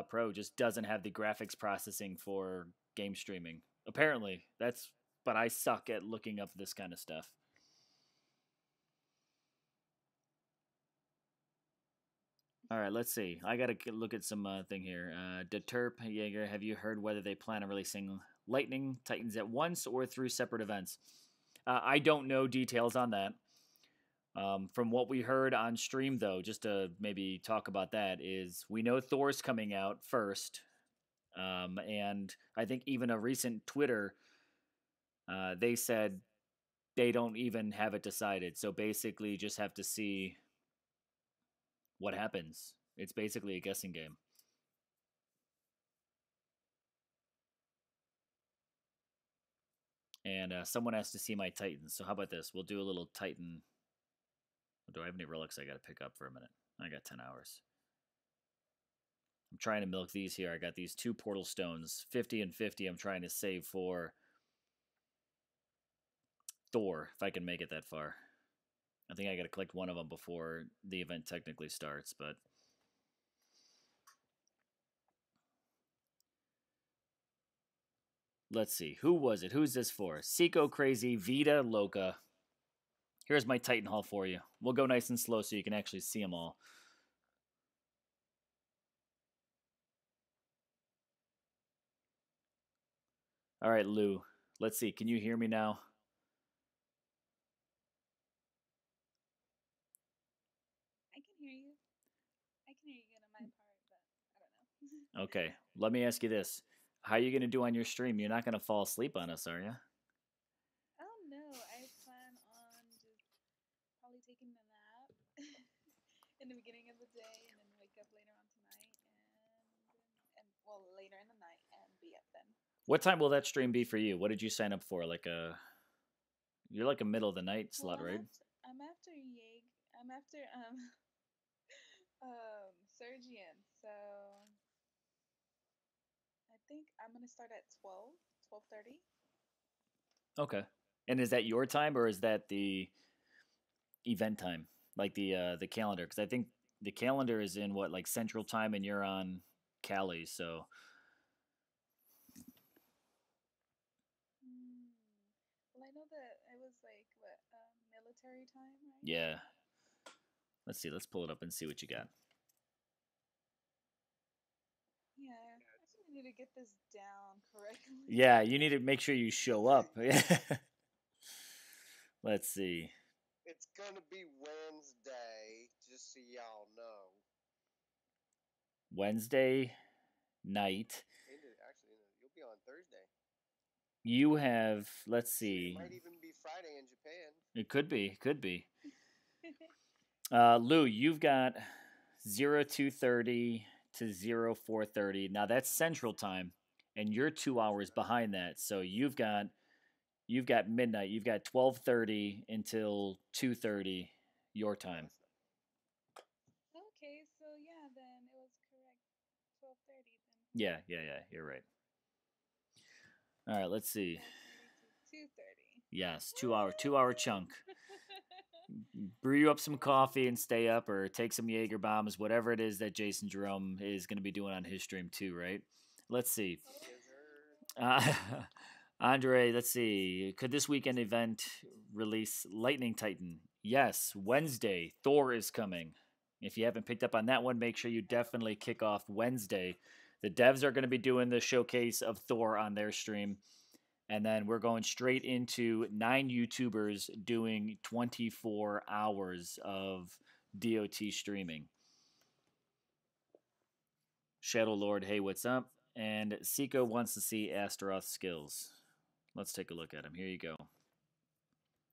Pro just doesn't have the graphics processing for game streaming. Apparently, that's but I suck at looking up this kind of stuff. All right, let's see. I gotta look at some thing here. Deterp Jaeger, have you heard whether they plan on releasing Lightning Titans at once or through separate events? I don't know details on that. From what we heard on stream, though, just to maybe talk about that, is we know Thor's coming out first, and I think even a recent Twitter, they said they don't even have it decided. So basically, just have to see what happens. It's basically a guessing game. And someone has to see my Titans. So how about this? We'll do a little Titan. Do I have any relics I got to pick up for a minute? I got 10 hours. I'm trying to milk these here. I got these 2 portal stones, 50 and 50. I'm trying to save for Thor, if I can make it that far. I think I got to collect one of them before the event technically starts, but let's see. Who was it? Who's this for? Seiko Crazy, Vita Loca. Here's my Titan haul for you. We'll go nice and slow so you can actually see them all. All right, Lou. Let's see. Can you hear me now? I can hear you. I can hear you good on my part, but I don't know. Okay. Let me ask you this. How are you going to do on your stream? You're not going to fall asleep on us, are you? Oh no, I plan on just probably taking a nap in the beginning of the day and then wake up later on tonight and well later in the night and be up then. What time will that stream be for you? What did you sign up for? You're like a middle of the night slot, Well, right? I'm after Yeg. I'm after Sergian. So I think I'm gonna start at 12:30. Okay. And is that your time or is that the event time? Like the calendar? Because I think the calendar is in what, like Central Time, and you're on Cali, so Well, I know that it was like what military time, right? yeah. Let's see. Let's pull it up and see what you got. Yeah, I just need to get this down correctly. Yeah, you need to make sure you show up. Let's see. It's gonna be Wednesday, just so y'all know. Wednesday night. Actually, no, you'll be on Thursday. You have, let's see. It might even be Friday in Japan. It could be. Could be. Lou, you've got 0230 to 0430. Now that's Central Time, and you're 2 hours behind that. So you've got midnight. You've got 12:30 until 2:30 your time. Okay, so yeah, then it was correct. 12:30 then. Yeah. You're right. All right. Let's see. 2:30. Yes, 2 hour chunk. Brew you up some coffee and stay up, or take some Jaeger bombs, whatever it is that Jason Jerome is going to be doing on his stream too, right? Let's see. Andre, let's see. Could this weekend event release Lightning Titan? Yes, Wednesday. Thor is coming. If you haven't picked up on that one, make sure you definitely kick off Wednesday. The devs are going to be doing the showcase of Thor on their stream. And then we're going straight into 9 YouTubers doing 24 hours of DOT streaming. Shadow Lord, hey, what's up? And Seiko wants to see Astaroth's skills. Let's take a look at him. Here you go.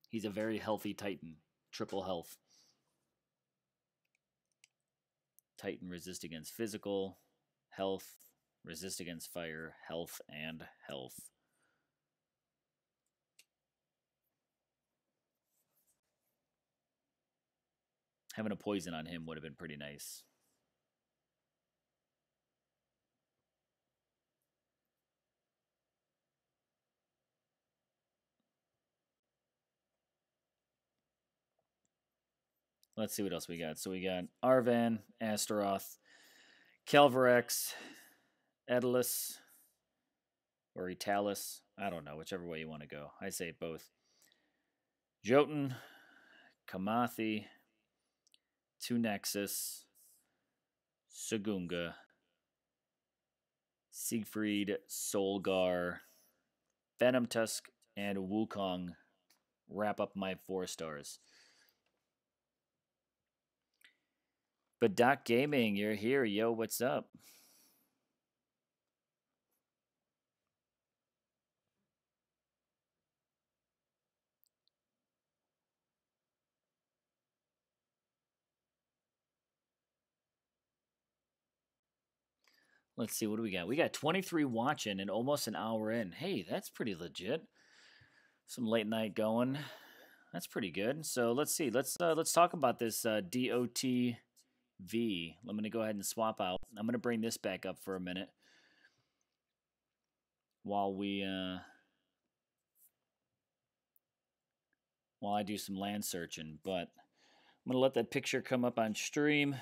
He's a very healthy Titan. Triple health. Titan resist against physical, health, resist against fire, health, and health. Having a poison on him would have been pretty nice. let's see what else we got. So we got Arvan, Astaroth, Kelvarex, Edalus, or Italis. I don't know, whichever way you want to go. I say both. Jotun, Kamathi, Tunexus, Sagunga, Siegfried, Solgar, Venom Tusk, and Wukong wrap up my 4 stars. But Doc Gaming, you're here. Yo, what's up? Let's see, what do we got? We got 23 watching and almost an hour in. Hey, that's pretty legit. Some late night going. That's pretty good. So let's see. Let's talk about this DOTV. I'm gonna go ahead and swap out. I'm gonna bring this back up for a minute while I do some land searching. But I'm gonna let that picture come up on stream.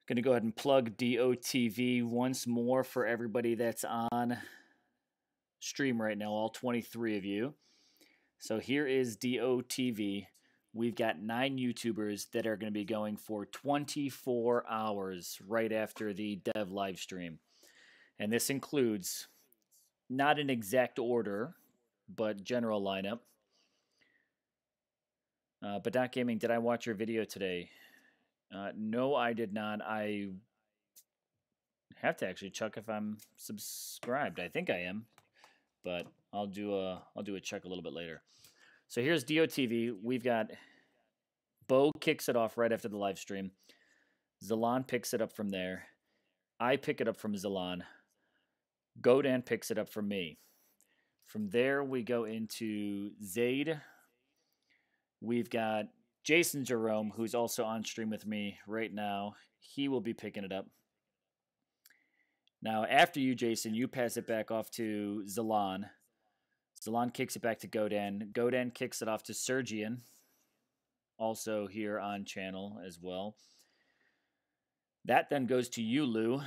Going to go ahead and plug DOTV once more for everybody that's on stream right now, all 23 of you. So here is DOTV. We've got 9 YouTubers that are going to be going for 24 hours right after the dev live stream. And this includes, not in exact order, but general lineup. But Doc Gaming, did I watch your video today? No, I did not. I have to actually check if I'm subscribed. I think I am, but I'll do a check a little bit later. So here's DOTV. We've got Bo kicks it off right after the live stream. Zalan picks it up from there. I pick it up from Zalan. Godan picks it up from me. From there, we go into Zaid. We've got Jason Jerome, who's also on stream with me right now. He will be picking it up. Now, after you, Jason, you pass it back off to Zalan. Zalan kicks it back to Godan. Godan kicks it off to Sergian, also here on channel as well. That then goes to you, Lou.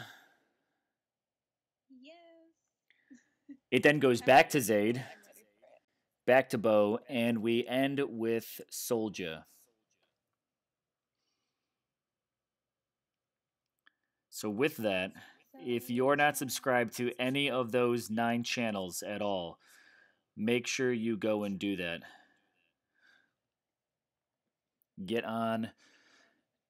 Yes. It then goes back to Zaid, I'm ready for it. back to Bo, and we end with Soldier. So with that, if you're not subscribed to any of those 9 channels at all, make sure you go and do that. Get on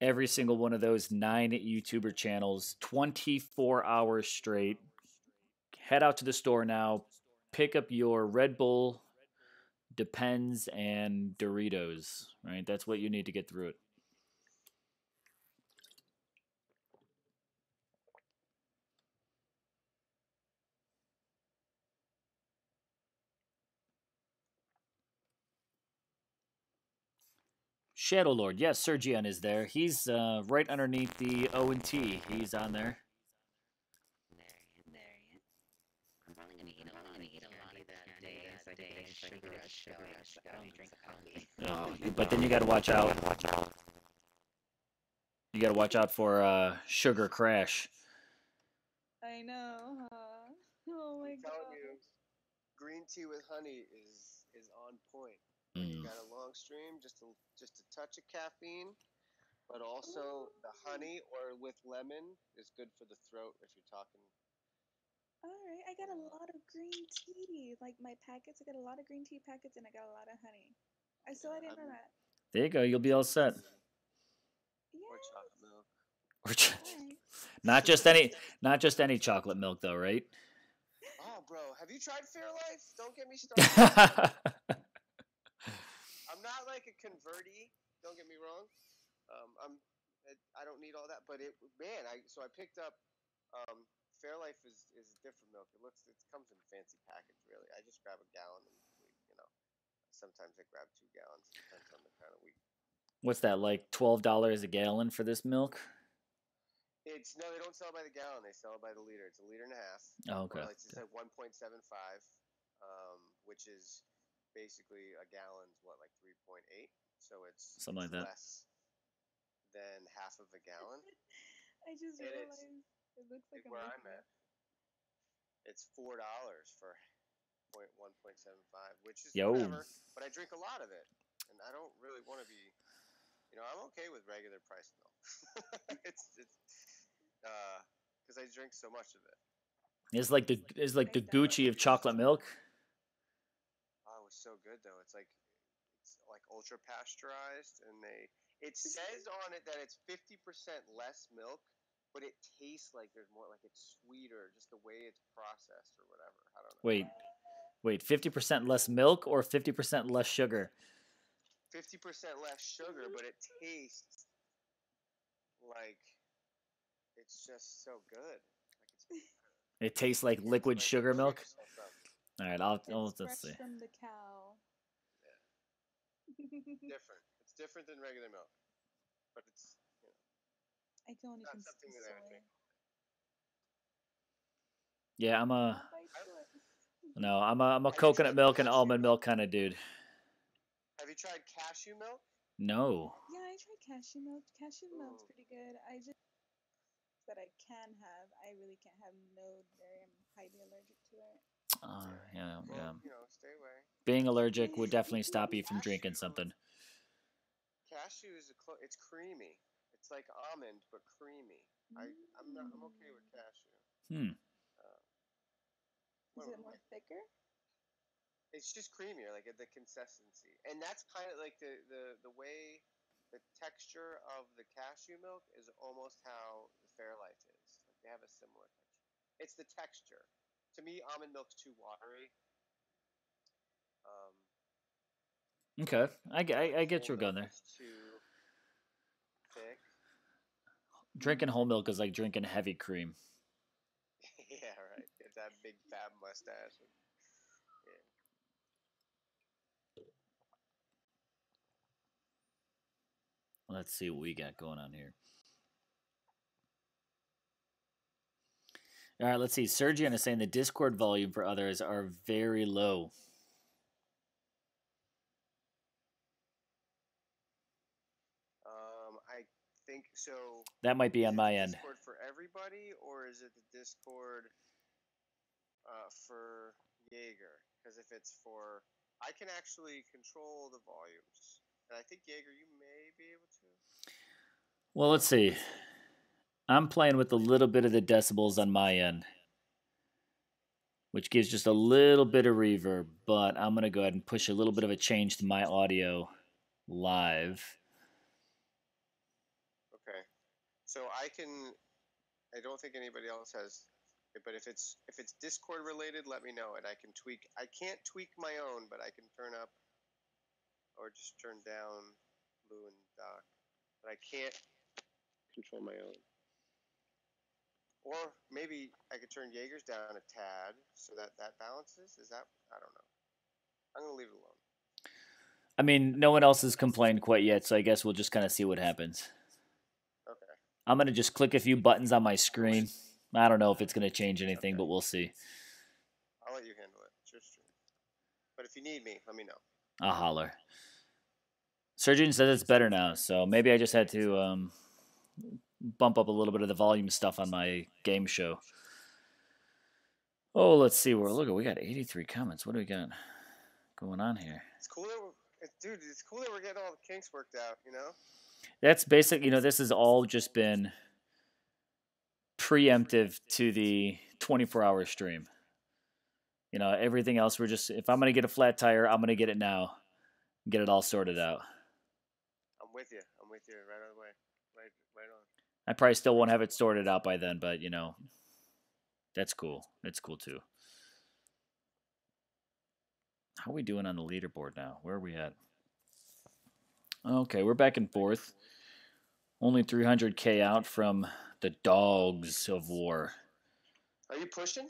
every single one of those 9 YouTuber channels, 24 hours straight. Head out to the store now, pick up your Red Bull, Depends, and Doritos, right? That's what you need to get through it. Shadow Lord, yes, Sergian is there. He's right underneath the O and T. He's on there. I'm probably gonna eat a lot of candy that day. Sugar rush. I only drink coffee. Oh, but then you got to watch out. You got to watch out for sugar crash. I know, huh? Oh my I'm telling god. you, green tea with honey is on point. Mm. Got a long stream, just a touch of caffeine, but also the honey or with lemon is good for the throat if you're talking. Alright, I got a lot of green tea. Like my packets, I got a lot of green tea packets and I got a lot of honey. I didn't know that. There you go. You'll be all set. Or Yeah. chocolate milk. Alright. Not just any chocolate milk though, right? Oh, bro, have you tried Fairlife? Don't get me started. I'm not like a convertee. Don't get me wrong. I don't need all that, but I picked up. Fairlife is different milk. It comes in a fancy package. Really, I just grab a gallon and sometimes I grab 2 gallons. Depends on the kind of week. What's that, like $12 a gallon for this milk? No, they don't sell it by the gallon. They sell it by the liter. It's 1.5 liters. Oh, okay. Well, it's like 1.75, which is basically a gallon's what, like 3.8. so it's Something like that. less than half of a gallon. I just And realized it looks like where I'm at, it's $4 for 1.75, which is Yo. whatever. But I drink a lot of it, and I don't really want to be. I'm okay with regular price milk. it's because I drink so much of it. It's like the Gucci of chocolate milk. Oh, it was so good though. It's like ultra pasteurized, and it says on it that it's 50% less milk, but it tastes like there's more, like it's sweeter, just the way it's processed or whatever. I don't know. Wait, 50% less milk or 50% less sugar? 50% less sugar, but it tastes like it's just so good. It tastes like liquid sugar milk. All right, let's fresh see. from the cow. Different. It's different than regular milk, but it's I can only not consume something that I would soy. drink. Yeah, I'm a Have you coconut tried milk and cashew almond milk milk? kind of dude. Have you tried cashew milk? No. Yeah, I tried cashew milk. Cashew milk's Ooh. pretty good. I just that I can have. I really can't have no dairy. I'm highly allergic to it. Yeah. Well, stay away. Being allergic would definitely stop you from drinking something. Cashew is it's creamy. It's like almond but creamy. I'm okay with cashew. Is it more thicker? It's just creamier, like the consistency, and that's kind of like the way the texture of the cashew milk is almost how the Fairlife is. Like they have a similar texture. It's the texture. To me, almond milk's too watery. Okay, I get your gun there. Too thick. Drinking whole milk is like drinking heavy cream. Yeah, right. Get that big fat mustache. Let's see what we got going on here. All right, let's see. Sergian is saying the Discord volume for others are very low. I think so. That might be on my end. Discord for everybody, or is it the Discord for Jaeger? Because if it's for, I can actually control the volumes, and I think Jaeger, you may be able to. Well, let's see. I'm playing with a little bit of the decibels on my end, which gives just a little bit of reverb, but I'm going to go ahead and push a little bit of a change to my audio live. Okay. So I don't think anybody else has, but if it's Discord related, let me know, and I can tweak. I can't tweak my own, but I can turn up or just turn down Lou and Doc, but I can't control my own. Or maybe I could turn Jaeger's down a tad so that balances. Is that? I don't know. I'm going to leave it alone. I mean, no one else has complained quite yet, so I guess we'll just kind of see what happens. Okay. I'm going to just click a few buttons on my screen. I don't know if it's going to change anything, but we'll see. I'll let you handle it. It's your stream. But if you need me, let me know. I'll holler. Surgeon says it's better now, so maybe I just had to bump up a little bit of the volume stuff on my game show. Oh, let's see. We got 83 comments. What do we got going on here? It's cool it's cool that we're getting all the kinks worked out, That's basic. This has all just been preemptive to the 24-hour stream. Everything else, if I'm going to get a flat tire, I'm going to get it now. Get it all sorted out. I'm with you right on the way. Right on. I probably still won't have it sorted out by then, but that's cool. It's cool too. How are we doing on the leaderboard now? Where are we at? Okay, we're back and forth. Only 300K out from the Dogs of War. Are you pushing?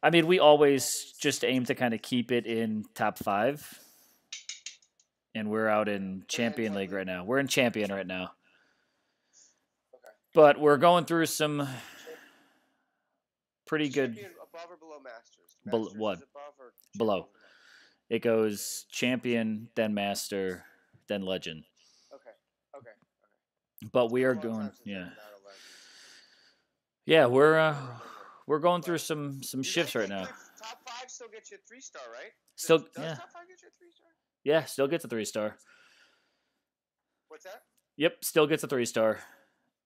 I mean, we always just aim to kind of keep it in top 5. And we're out in Champion League right now. We're in Champion right now. Okay. But we're going through some pretty good. Champion above or below Masters? What? Is above or below. It goes Champion, then Master, than Legend. Okay. Okay. But we Been a are long going, time since yeah, I've been out of Legends. yeah. I don't remember. We're going through But some you guys shifts right get now. good. Top 5 still gets you a 3-star, right? Still, Does yeah, top 5 get you a 3-star? yeah. Still gets a 3-star. What's that? Yep, still gets a 3-star,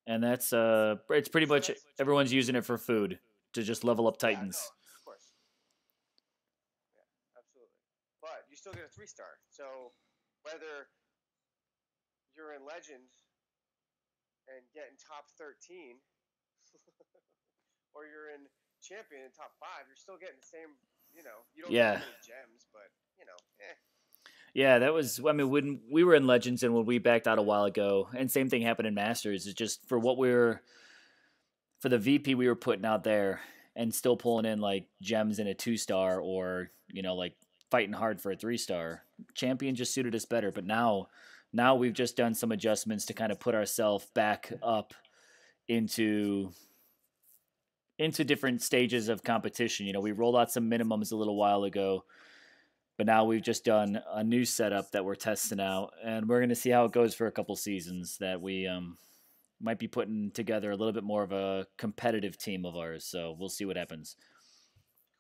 and that's it's pretty So much that's everyone's using it for food to just level up yeah. No, Titans. of course. Yeah, absolutely. But you still get a 3-star. So whether you're in Legend and getting top 13, or you're in Champion in top 5, you're still getting the same. You don't get Yeah, as many gems, but eh. yeah. That was. I mean, when we were in Legends and when we backed out a while ago, and same thing happened in Masters. It's just for what for the VP we were putting out there, and still pulling in like gems in a 2-star, or like fighting hard for a 3-star. Champion just suited us better, but now we've just done some adjustments to kind of put ourselves back up into different stages of competition. We rolled out some minimums a little while ago, but now we've just done a new setup that we're testing out, and we're going to see how it goes for a couple seasons. That we might be putting together a little bit more of a competitive team of ours. So we'll see what happens.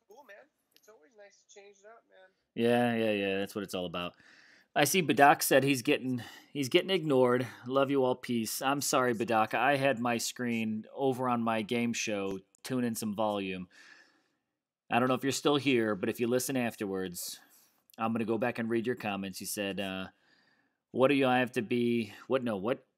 Cool, man. It's always nice to change it up, man. Yeah. That's what it's all about. I see Badak said he's getting ignored. Love you all, peace. I'm sorry, Badak. I had my screen over on my game show. Tune in some volume. I don't know if you're still here, but if you listen afterwards, I'm gonna go back and read your comments. You said, "What do I have to be? What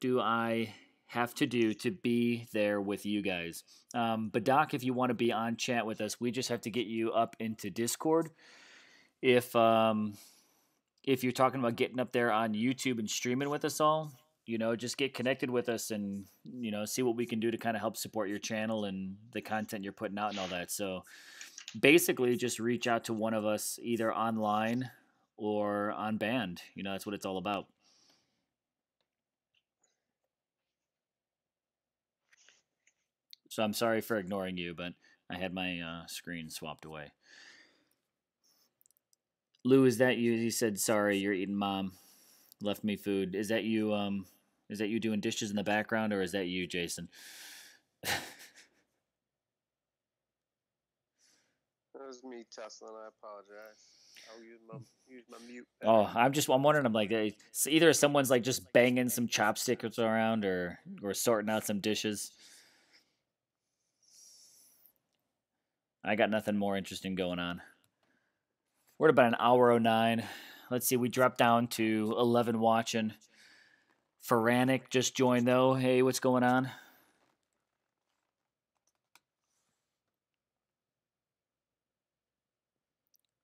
do I have to do to be there with you guys?" But Doc, if you want to be on chat with us, we just have to get you up into Discord. If you're talking about getting up there on YouTube and streaming with us all, just get connected with us and see what we can do to kind of help support your channel and the content you're putting out and all that. So basically just reach out to one of us either online or on band. That's what it's all about. So I'm sorry for ignoring you, but I had my screen swapped away. Lou, is that you? He said, "Sorry, you're eating. Mom left me food." Is that you? Is that you doing dishes in the background, or is that you, Jason? That was me, Tesla, and I apologize. I'll use my mute. Oh, I'm wondering. I'm like, it's either someone's like just banging some chopsticks around, or sorting out some dishes. I got nothing more interesting going on. We're at about an hour 09. Let's see, we dropped down to 11 watching. Faranic just joined though. Hey, what's going on?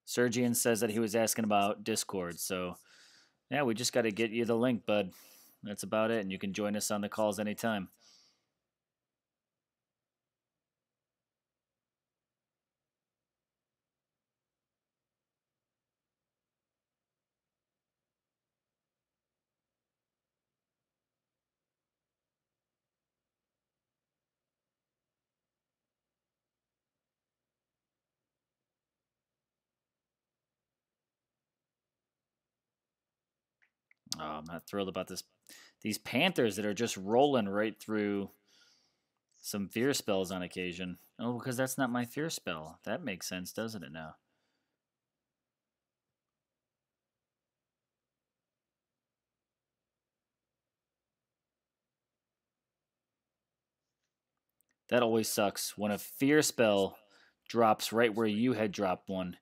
Sergian says that he was asking about Discord. So, yeah, we just got to get you the link, bud. That's about it. And you can join us on the calls anytime. Oh, I'm not thrilled about this. These Panthers that are just rolling right through some fear spells on occasion. Oh, because that's not my fear spell. That makes sense, doesn't it now? That always sucks when a fear spell drops right where you had dropped one,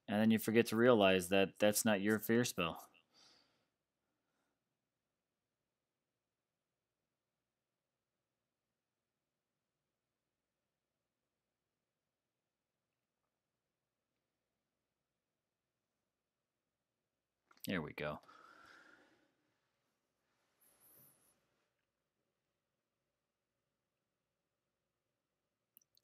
and then you forget to realize that that's not your fear spell. There we go.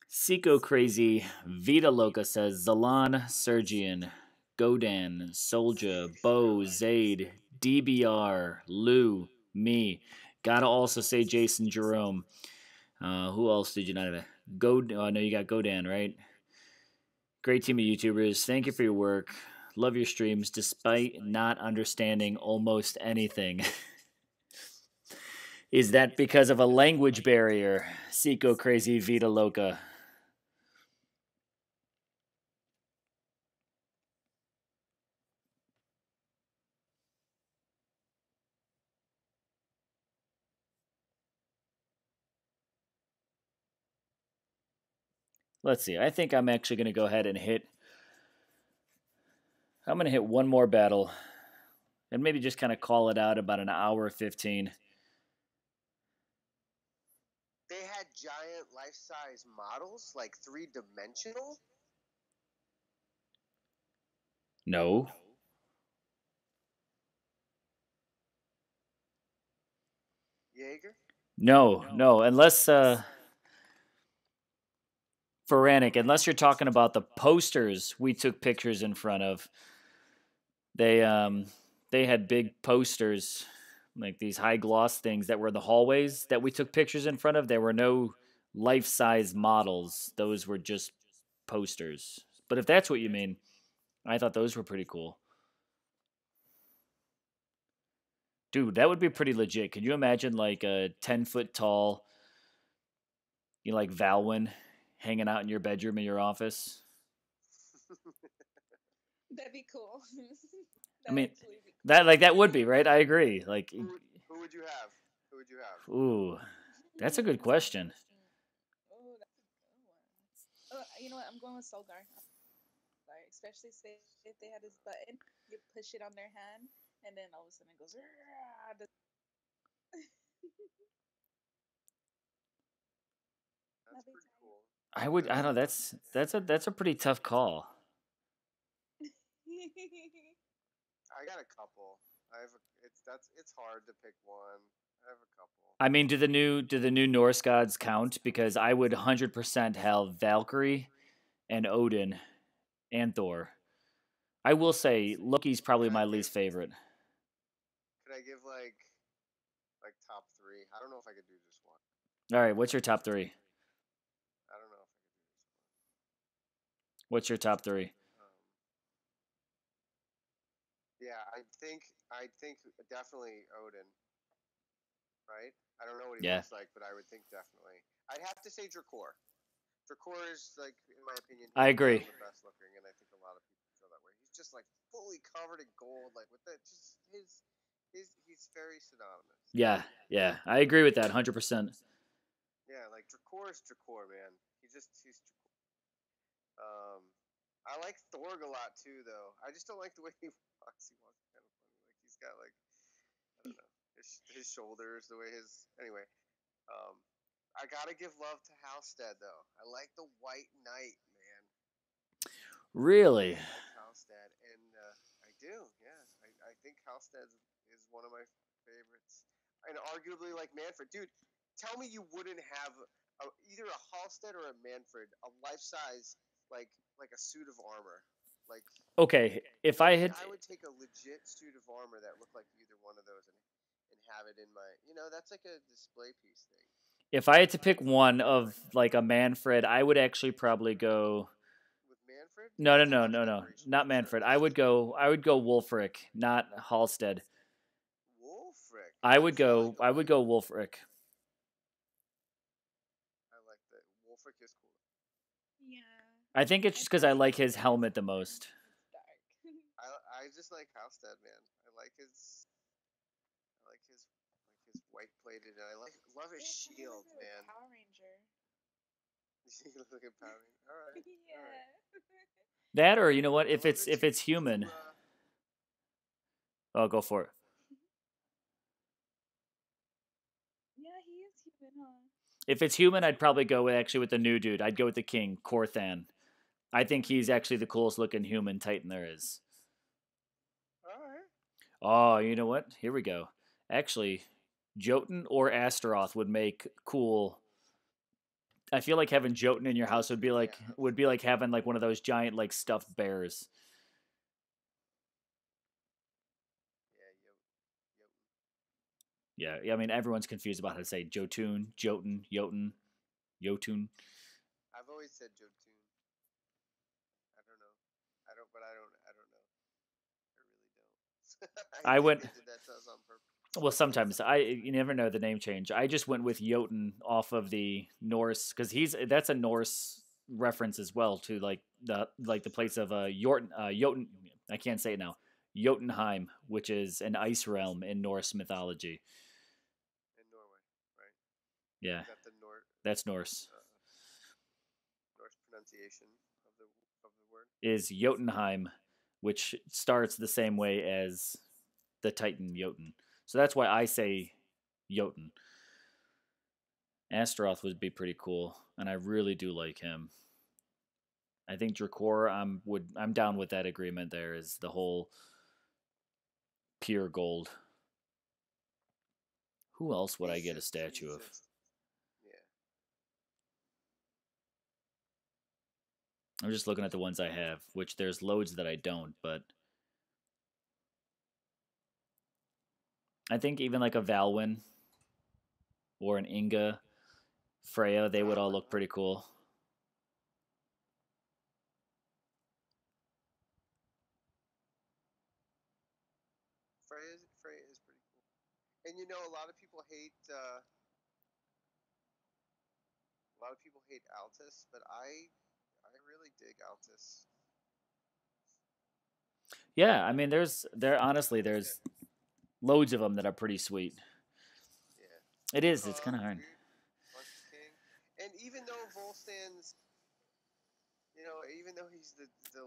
Seiko Crazy Vita Loca says Zalan, Sergian, Godan, Soldier, Bo, Zaid, DBR, Lou, me. Gotta also say Jason Jerome. Who else did you not have? Oh, no, you got Godan, right? Great team of YouTubers. Thank you for your work. Love your streams despite not understanding almost anything. Is that because of a language barrier? Seco Crazy Vita Loca. Let's see. I think I'm actually going to go ahead and hit. I'm going to hit one more battle. And maybe just kind of call it out about an hour 15. They had giant life-size models, like 3-dimensional. No. Jaeger? No. Unless Feranic, unless you're talking about the posters we took pictures in front of. They had big posters, like these high gloss things that were in the hallways that we took pictures in front of. There were no life-size models. Those were just posters. But if that's what you mean, I thought those were pretty cool. Dude, that would be pretty legit. Could you imagine like a 10-foot tall, like Valwyn hanging out in your bedroom in your office? That'd be cool. I mean, That'd actually be cool. that would be, right? I agree. Like, Who would you have? Who would you have? ooh, that's a good question. Oh, that's a good one. You know what? I'm going with Solgar. Like, especially say if they had this button, you push it on their hand, and then all of a sudden it goes. That's That'd be pretty tight. cool. I would. I don't know. That's a pretty tough call. I got a couple. It's hard to pick one. I have a couple. I mean, do the new Norse gods count? Because I would 100% have Valkyrie and Odin and Thor. I will say Loki's probably my least favorite. Could I give like top 3? I don't know if I could do just one. All right, what's your top 3? I don't know if I could do just one. What's your top 3? Yeah, I think definitely Odin. Right? I don't know what he Yeah. looks like, but I would think definitely. I'd have to say Drakor. Drakor is, like, in my opinion, I agree. the best looking, and I think a lot of people feel that way. He's just like fully covered in gold, like with that. Just he's very synonymous. Yeah. I agree with that 100%. Yeah, like Drakor is Drakor, man. He's Drakor. I like Thorg a lot too, though. I just don't like the way he walks. He walks kind of funny. Like he's got like I don't know his shoulders, the way his anyway. I gotta give love to Halstead though. I like the White Knight, man. Really? I like Halstead, and I do. Yeah, I think Halstead is one of my favorites, and arguably like Manfred. Dude, tell me you wouldn't have either a Halstead or a Manfred, a life size like a suit of armor, like. Okay, if I had I would take a legit suit of armor that looked like either one of those and have it in my, that's like a display piece thing. if I had to pick one of like a Manfred, I would actually probably go. With Manfred? No, That's not Manfred. I would go Wulfric, not Halstead. Wulfric. I would That's go Wulfric. I like that. Wulfric is cool. Yeah. I think it's just because I like his helmet the most. It's dark. I just like Halstead, man. I like his white plated, and I love his shield, man. Power Ranger. You look at Power Ranger. All right. Yeah. All right. That, or you know what? I If love it's human, oh, go for it. Yeah, he is human, huh? If it's human, I'd probably go with the new dude. I'd go with the king, Korthan. I think he's actually the coolest looking human Titan there is. All right. Oh, you know what? Here we go. Actually, Jotun or Astaroth would make cool. I feel like having Jotun in your house would be like having like one of those giant like stuffed bears. Yeah, Yeah, I mean everyone's confused about how to say Jotun, Jotun, Jotun, Jotun. I've always said Jotun. I don't know. I don't know. I think went. they did that to us on purpose. Well, sometimes you never know the name change. I just went with Jotun off of the Norse because that's a Norse reference as well to the place of Jotun. I can't say it now. Jotunheim, which is an ice realm in Norse mythology. In Norway, right? Yeah, Is that the that's Norse. Norse pronunciation of the word? Is Jotunheim, which starts the same way as the Titan Jotun. So that's why I say Jotun. Astaroth would be pretty cool, and I really do like him. I think Drakor, I'm down with that agreement. There is the whole pure gold. Who else would I get a statue of? Yeah. I'm just looking at the ones I have, which there's loads that I don't, but I think even like a Valwyn or an Inga, Freya, they would all look pretty cool. Freya is pretty cool. And you know, a lot of people hate Altus, but I really dig Altus. Yeah, I mean, there's loads of them that are pretty sweet. Yeah. It is. It's kind of hard. Monkey King, and even though Volstan's, even though he's the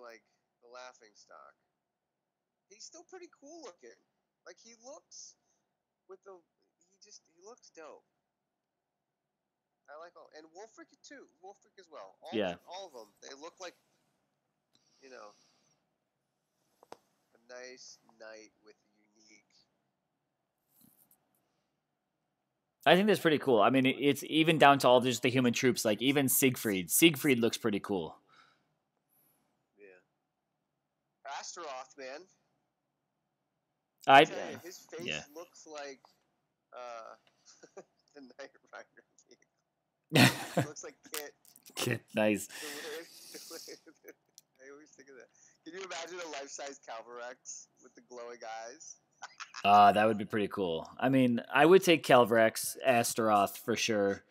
laughing stock, he's still pretty cool looking. Like he looks he looks dope. I like and Wolfric too. Wolfric as well. All of them. They look like, a nice knight with unique. I think that's pretty cool. I mean, it's even down to all just the human troops. Like even Siegfried. Siegfried looks pretty cool. Yeah. Astaroth, man. His face looks like the Knight Rider. He looks like Kit. Kit, nice. I always think of that. Can you imagine a life-size Calvarex with the glowing eyes? That would be pretty cool. I mean, I would take Calvarex, Astaroth for sure.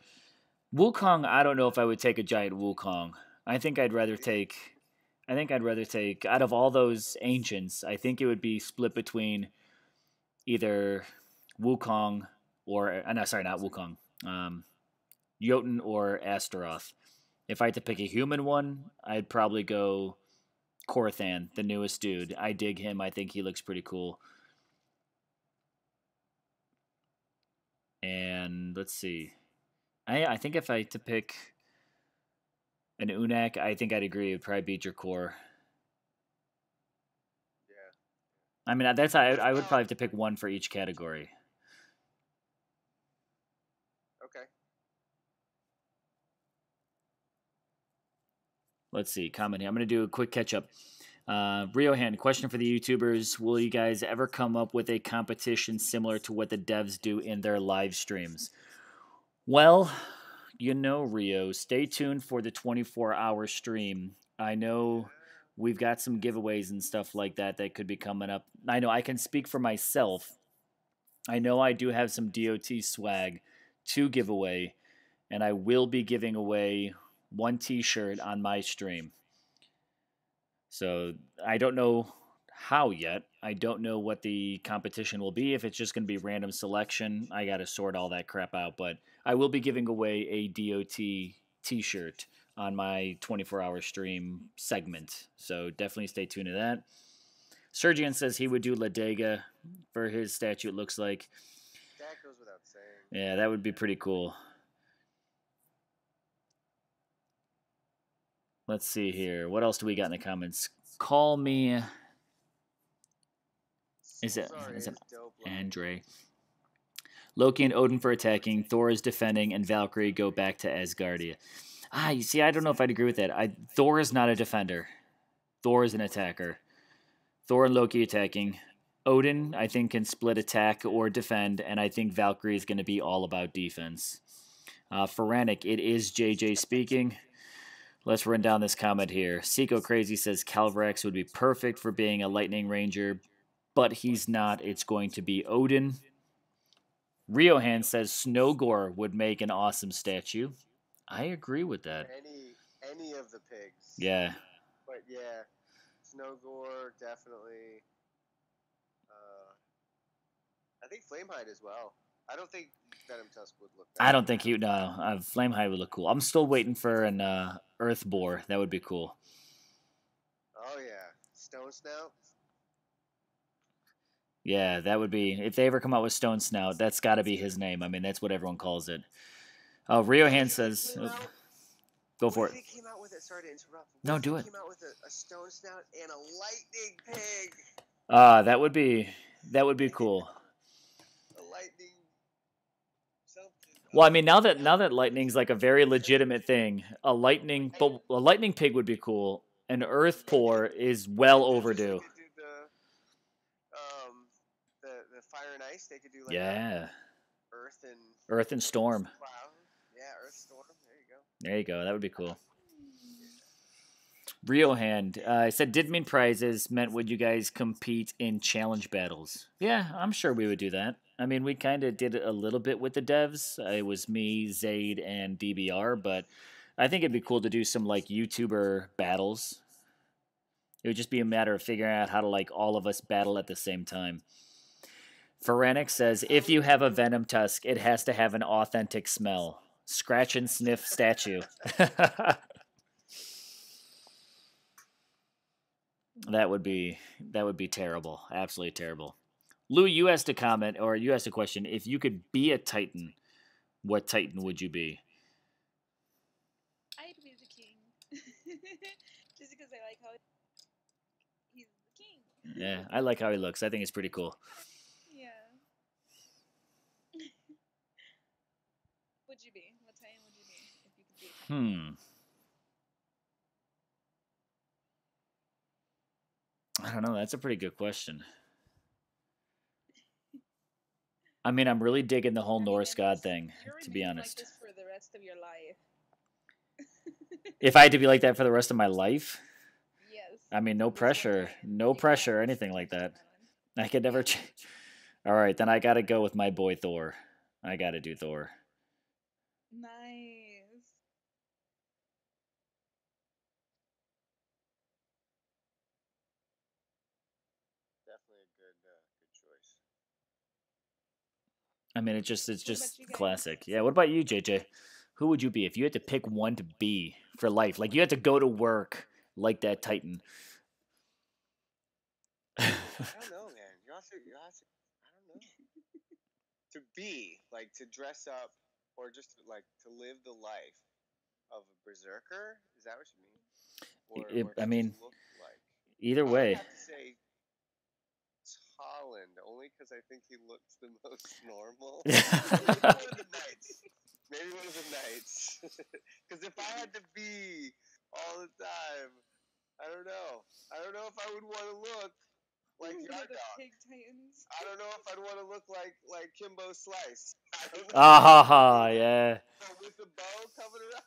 Wukong, I don't know if I would take a giant Wukong. I think I'd rather take out of all those ancients, I think it would be split between either Wukong or no, sorry, not Wukong. Jotun or Astaroth. If I had to pick a human one, I'd probably go Korthan, the newest dude. I dig him. I think he looks pretty cool. And let's see. I think if I had to pick an Unak, I think I'd agree. It would probably be Drakor. Yeah. I mean, I would probably have to pick one for each category. Okay. Let's see. Comment here. I'm going to do a quick catch up. Riohan, question for the YouTubers. Will you guys ever come up with a competition similar to what the devs do in their live streams? Well, Rio, stay tuned for the 24-hour stream. I know we've got some giveaways and stuff like that could be coming up. I know I can speak for myself. I know I do have some DOT swag to give away, and I will be giving away one t-shirt on my stream. So I don't know how yet. I don't know what the competition will be. If it's just going to be random selection, I got to sort all that crap out. But I will be giving away a DOT t-shirt on my 24-hour stream segment. So definitely stay tuned to that. Sergian says he would do Ladega for his statue, it looks like. That goes without saying. Yeah, that would be pretty cool. Let's see here. What else do we got in the comments? Call me. Is it Andre? Loki and Odin for attacking. Thor is defending, and Valkyrie go back to Asgardia. You see, I don't know if I'd agree with that. Thor is not a defender. Thor is an attacker. Thor and Loki attacking. Odin, I think, can split attack or defend, and I think Valkyrie is going to be all about defense. Feranic, it is JJ speaking. Let's run down this comment here. Seiko Crazy says Calvarex would be perfect for being a Lightning Ranger, but he's not. It's going to be Odin. Riohan says Snowgore would make an awesome statue. I agree with that. Any of the pigs. Yeah. But yeah, Snowgore definitely. I think Flamehide as well. I don't think Venom Tusk would look. I don't think he would. No, Flamehide would look cool. I'm still waiting for an Earth Boar. That would be cool. Oh yeah, Stone Snout. Yeah, that would be. If they ever come out with Stone Snout, that's got to be his name. I mean, that's what everyone calls it. Oh, Riohan says. Go for it. What if they came out with it? Sorry to interrupt. No, What if do they it. Came out with a Stone Snout and a Lightning Pig. That would be cool. A lightning something. Well, I mean, now that lightning's like a very legitimate thing, a lightning pig would be cool. An Earth Poor is well overdue. They could do the Fire and Ice. They could do like Yeah, Earth and Storm. Cloud. Yeah, Earth Storm. There you go. There you go. That would be cool. Riohand said, did mean prizes meant would you guys compete in challenge battles? Yeah, I'm sure we would do that. I mean, we kind of did it a little bit with the devs. It was me, Zaid, and DBR, but I think it'd be cool to do some like YouTuber battles. It would just be a matter of figuring out how to like all of us battle at the same time. Ferenic says, if you have a Venom Tusk, it has to have an authentic smell. Scratch and sniff statue. That would be terrible. Absolutely terrible. Lou, you asked a comment, or you asked a question. If you could be a Titan, what Titan would you be? I'd be the king. Just because I like how he's the king. Yeah, I like how he looks. I think it's pretty cool. Yeah. Would you be? What Titan would you be if you could be a Titan? I don't know. That's a pretty good question. I mean, I'm really digging the whole Norse god thing, to be honest. Like this for the rest of your life. If I had to be like that for the rest of my life? Yes. I mean, no pressure. No pressure or anything like that. I could never change. All right, then I got to go with my boy Thor. I got to do Thor. Nice. Definitely a good choice. I mean, it's just classic. Yeah. What about you, JJ? Who would you be if you had to pick one to be for life? Like you had to go to work like that Titan. I don't know, man. You also I don't know. To be like to dress up or just to live the life of a berserker. Is that what you mean? Or I mean, look like? either I way. would have to say Holland, only because I think he looks the most normal. Maybe one of the knights. Because if I had to be all the time, I don't know. I don't know if I would want to look like Yardog. Pig Titans. I don't know if I'd want to look like Kimbo Slice. I don't know. Yeah. With the bow coming around.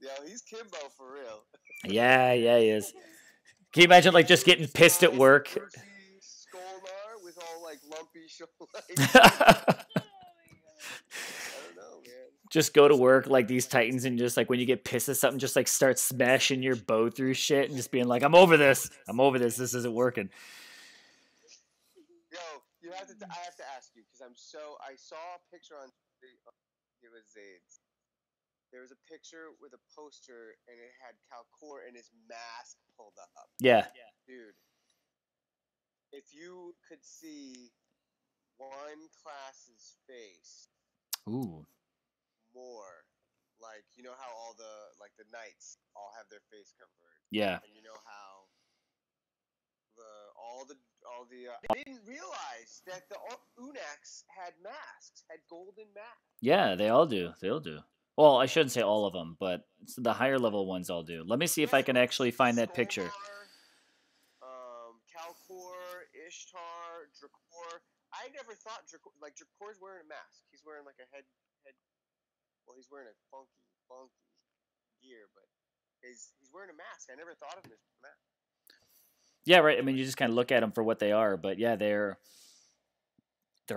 Yo, he's Kimbo for real. Yeah, he is. Can you imagine like just getting pissed at work? Skolnar with all like lumpy shoulders. I don't know, man. Just go to work like these Titans and just like when you get pissed at something, just like start smashing your bow through shit and just being like, I'm over this. This isn't working. Yo, I have to ask you because I saw a picture on it was Zaid's. There was a picture with a poster and it had Calcor and his mask pulled up. Yeah. Dude, if you could see one class's face. Ooh. More, like you know how all the knights all have their face covered. Yeah. And you know how all the I didn't realize that the Unax had masks, had golden masks. Yeah, they all do. Well, I shouldn't say all of them, but the higher level ones all do. Let me see if I can actually find that picture. Calcor, Ishtar, Drakor. I never thought Drakor's wearing a mask. He's wearing like a head. Well, he's wearing a funky gear, but he's wearing a mask. I never thought of him as a mask. Yeah, right. I mean, you just kind of look at them for what they are, but yeah, they're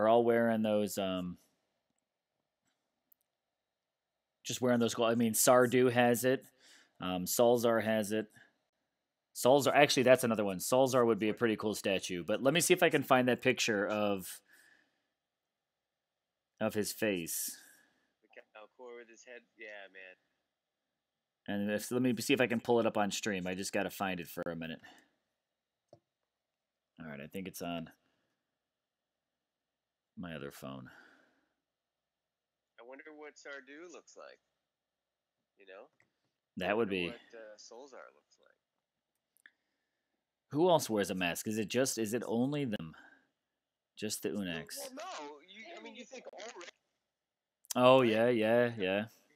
all wearing those just wearing those gold. I mean, Sardu has it. Salzar has it. Salzar, actually, that's another one. Salzar would be a pretty cool statue. But let me see if I can find that picture of his face. The Alcor with his head. Yeah, man. And let me see if I can pull it up on stream. I just got to find it for a minute. All right, I think it's on my other phone. I wonder what Sardu looks like. You know? That would be. What Solzar looks like. Who else wears a mask? Is it only them? Just the Unax. Well, no. I mean, you think Ulrich. Oh, right? yeah.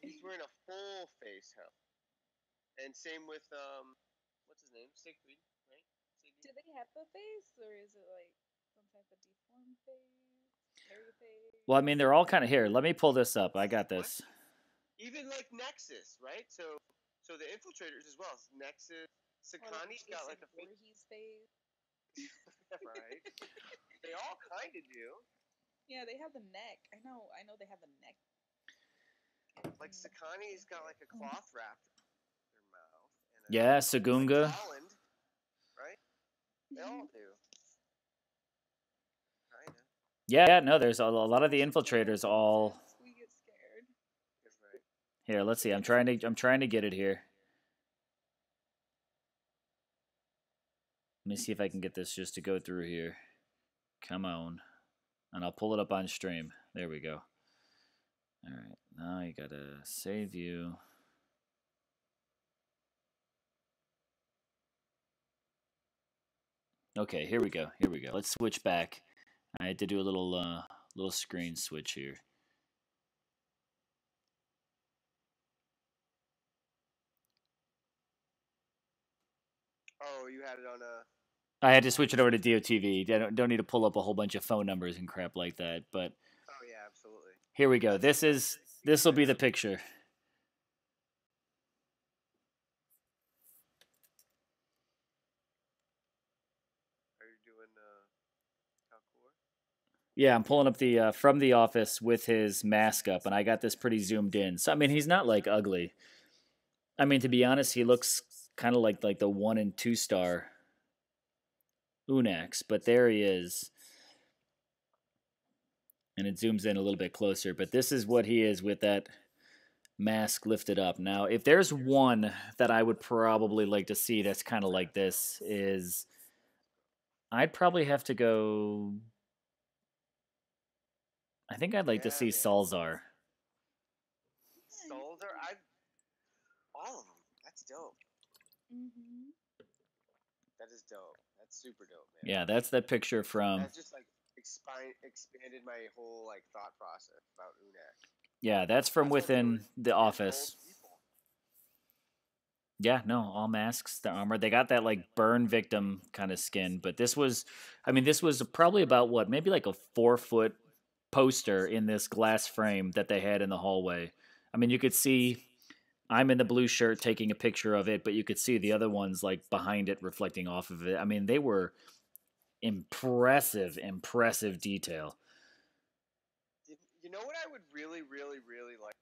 He's wearing a full face helmet. And same with, what's his name? Siegfried, right? Do they have a face, or is it like some type of deformed face, hairy face? Well, I mean, they're all kind of here. Let me pull this up. I got this. Even like Nexus, right? So the infiltrators as well. Nexus, Sakani's got like a Voorhees face. right. They all kind of do. Yeah, they have the neck. I know they have the neck. Like Sakani's got like a cloth wrapped in their mouth. And Yeah, Sagunga. Like Holland, right? They all do. Kinda. Yeah, no, there's a lot of the infiltrators all. We get scared. That's right. Here, let's see. I'm trying to get it here. Let me see if I can get this just to go through here. Come on. And I'll pull it up on stream. There we go. All right. Now you got to save you. Okay, here we go. Let's switch back. I had to do a little screen switch here. Oh, you had it on a. I had to switch it over to DOTV. I don't need to pull up a whole bunch of phone numbers and crap like that. But Oh yeah, absolutely. here we go. This will be the picture. Are you doing Alcor? Yeah, I'm pulling up the from the office with his mask up, and I got this pretty zoomed in. So I mean, he's not like ugly. I mean, to be honest, he looks kind of like the 1 and 2 star Unax, but there he is. And it zooms in a little bit closer, but this is what he is with that mask lifted up. Now, if there's one that I would probably like to see that's kind of like this, is I'd probably have to go. I think I'd like to see Salzar. Soldier, all of them. That's dope. Mm-hmm. That is dope. That's super dope, man. Yeah, that's that picture from. That just like expanded my whole like thought process about Unax. Yeah, that's from within the office. People. Yeah, no, all masks, the armor. They got that like burn victim kind of skin, but this was probably about what, maybe like a 4-foot poster in this glass frame that they had in the hallway. I mean, you could see I'm in the blue shirt taking a picture of it, but you could see the other ones like behind it reflecting off of it. I mean, they were impressive detail. You know what I would really, really, really like?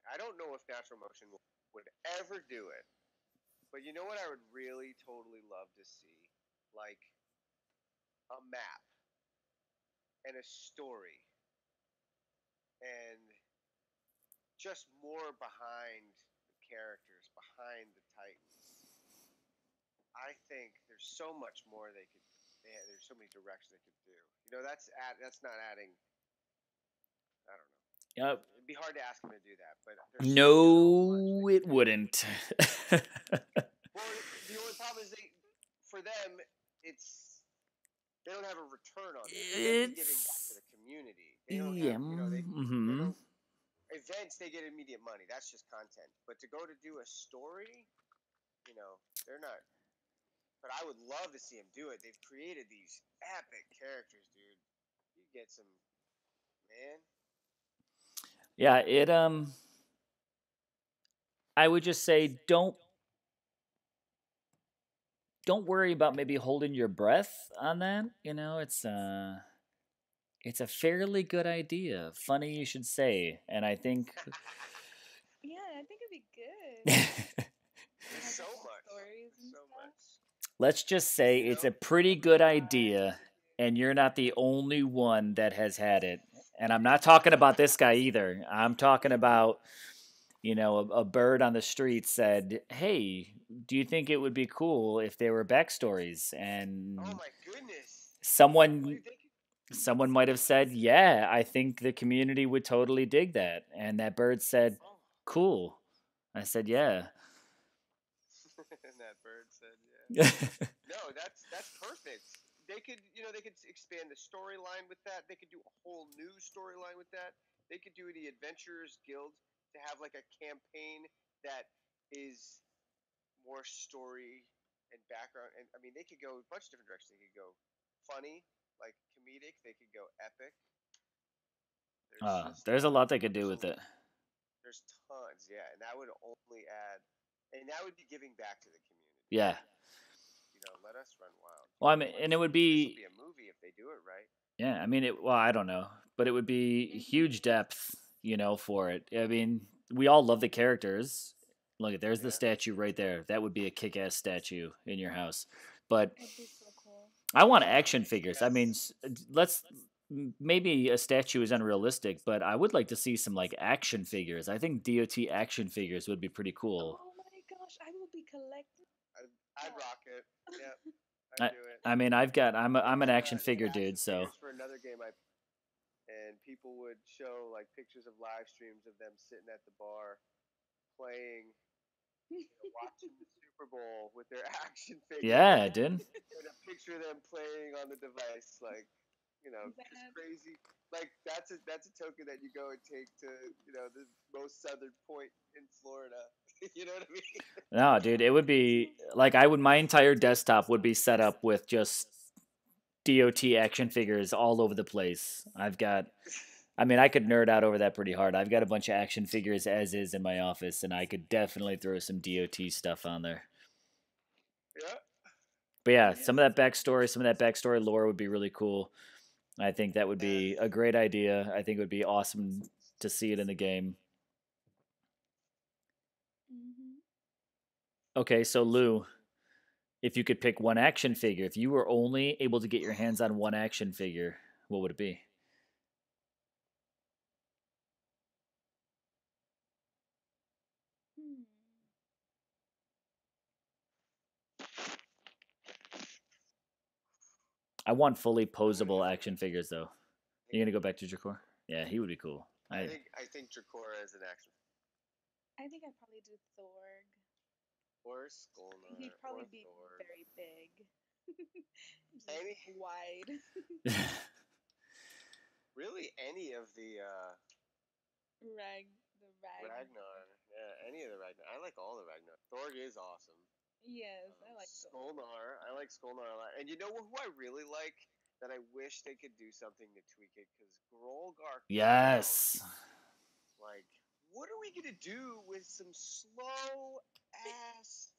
I don't know if Natural Motion would ever do it, but you know what I would really totally love to see? Like a map and a story and just more behind the characters, behind the Titans. I think there's so much more they could. There's so many directions they could do. You know, that's not adding. I don't know. Yep. It'd be hard to ask them to do that, but there's No, it wouldn't. Well, the only problem is for them, they don't have a return on it. They're giving back to the community. They don't have, events, they get immediate money. That's just content. But to go to do a story, they're not. But I would love to see them do it. They've created these epic characters, dude. You get some, man. Yeah, I would just say don't don't worry about maybe holding your breath on that. You know, it's a fairly good idea. Funny you should say, and I think Yeah, I think it'd be good. There's Have so like much. stories and So stuff. much. let's just say You it's know? a pretty good idea, and you're not the only one that has had it. And I'm not talking about this guy either. I'm talking about, a bird on the street said, "Hey, do you think it would be cool if there were backstories?" And Oh my goodness. someone Dude, they could, someone might have said, "Yeah, I think the community would totally dig that." And that bird said, oh. "Cool." I said, "Yeah." And that bird said, yeah. No, that's perfect. They could, they could expand the storyline with that. They could do a whole new storyline with that. They could do the Adventurers Guild to have like a campaign that is more story and background. And I mean, they could go a bunch of different directions. They could go funny, like comedic. They could go epic. There's a lot they could do there's with it. there's tons, yeah, and that would only add, and that would be giving back to the community. Yeah. Let us run wild. Well, I mean, and it would This will be, be a movie if they do it right. yeah, I mean, well, I don't know, but it would be huge depth, for it. I mean, we all love the characters. Look, there's the Yeah. statue right there. That would be a kick-ass statue in your house. But It'd be so cool. I want action figures. I mean, Yes. maybe a statue is unrealistic, but I would like to see some like action figures. I think DOT action figures would be pretty cool. Oh my gosh, I will be collecting. I'd rock it. Yeah, I, I'd do it. I mean, I'm an action figure Action dude, so figures for another game and people would show like pictures of live streams of them sitting at the bar playing, watching the Super Bowl with their action figure. yeah, dude. And a picture of them playing on the device, like, just That- crazy. Like that's a token that you go and take to, the most southern point in Florida. You know what I mean? No, dude, it would be like my entire desktop would be set up with just DOT action figures all over the place. I could nerd out over that pretty hard. I've got a bunch of action figures as is in my office, and I could definitely throw some DOT stuff on there. Yeah. But yeah, some of that backstory lore would be really cool. I think that would be a great idea. I think it would be awesome to see it in the game. Mhm. Okay, so Lou, if you could pick one action figure, if you were only able to get your hands on one action figure, what would it be? Hmm. I want fully posable action figures, though. You gonna go back to Jakor? Yeah, he would be cool. I think Dracora is an action. I think I'd probably do Thorg. Or Skolnar. He'd probably or be Thor. very big. Just Any- wide. Really, any of the Ragnar. Ragnar. Yeah, any of the Ragnar. I like all the Ragnar. Thorg is awesome. Yes, I like Thorg. Skolnar. I like Skolnar a lot. And you know who I really like that I wish they could do something to tweak it? Because Grolgar. Yes. Like, what are we going to do with some slow ass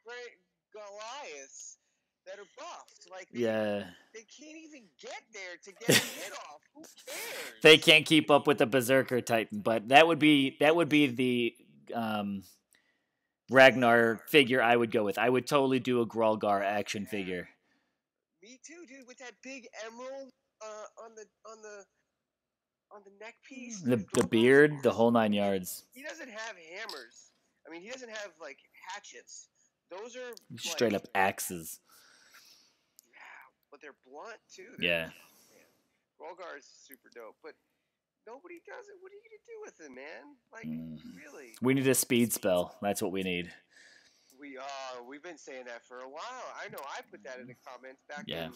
great Goliaths that are buffed? Like, Yeah. they can't even get there to get a hit off. Who cares? They can't keep up with the Berserker Titan, but that would be the Ragnar figure I would go with. I would totally do a Grolgar action figure. Me too, dude. With that big emerald on the neck piece. The Grolgar's beard, the awesome. whole 9 yards. He doesn't have hammers. I mean, he doesn't have like hatchets. Those are Straight like, up axes. Yeah, but they're blunt too. Yeah. Man, Grolgar is super dope, but nobody does it. What are you gonna do with him, man? Like, really? We need a speed spell. That's what we need. We've been saying that for a while. I know. I put that in the comments back Yeah. in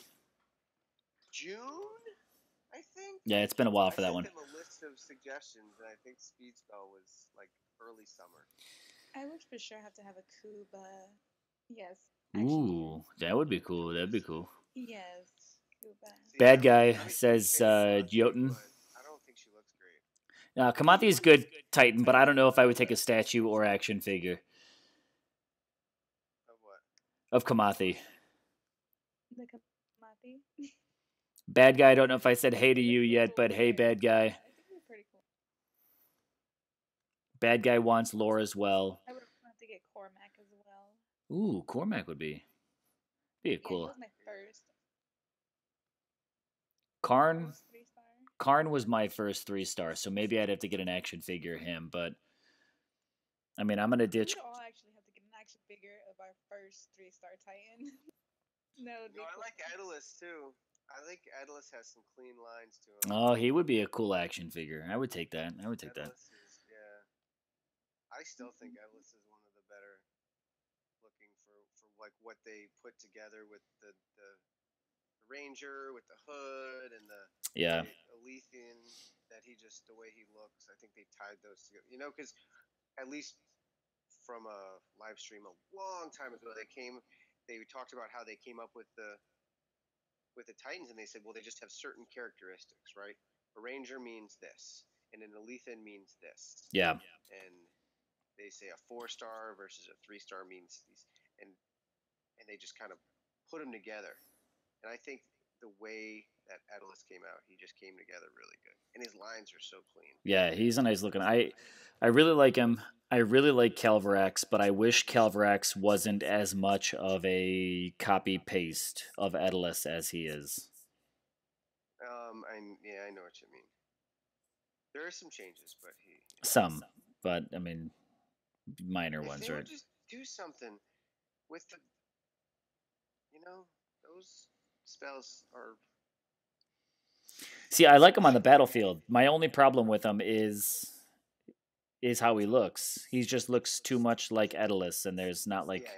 June, I think. Yeah, it's been a while for I that sent one. them a list of suggestions, and I think speed spell was like early summer. I would for sure have to have a Kuba. Yes. Ooh, that would be cool. That'd be cool. Yes. Kuba. See, Bad guy I think says she looks good, Jotun. but I don't think she looks great. Kamathi's good Titan, but I don't know if I would take a statue or action figure Of what? of Kamathi. The Kamati. Bad guy, I don't know if I said hey to They you look yet, real but hey, weird, bad but guy. I think they're pretty cool. Bad guy wants lore as well. I would have to get Cormac as well. Ooh, Cormac would be Yeah, he cool. was my first Karn 3-star. Karn was my first 3-star, so maybe I'd have to get an action figure of him, but I mean, I'm gonna We ditch. would all actually have to get an action figure of our first 3-star Titan. That would No, be I cool. like Aeolus too. I think Aeolus has some clean lines to him. Oh, he would be a cool action figure. I would take that. I would take that. Aeolus is, yeah. I still think Aeolus is one of the better looking for like what they put together with the Ranger with the hood and Yeah. the Alethian, that he just the way he looks. I think they tied those together. You know, because at least from a live stream a long time ago, they talked about how they came up with the Titans, and they said, well, they just have certain characteristics, right? A Ranger means this, and an Alethian means this, Yeah. and they say a 4-star versus a 3-star means these, and they just kind of put them together. And I think the way that Aeolus came out, he just came together really good, and his lines are so clean. Yeah, he's a nice looking. I really like him. I really like Calvarax, but I wish Calvarax wasn't as much of a copy paste of Aeolus as he is. I know what you mean. There are some changes, but Some, but I mean, minor if ones, they right? would just do something with the, those spells are. See, I like him on the battlefield. My only problem with him is how he looks. He just looks too much like Aeolus, and there's not like. Yeah.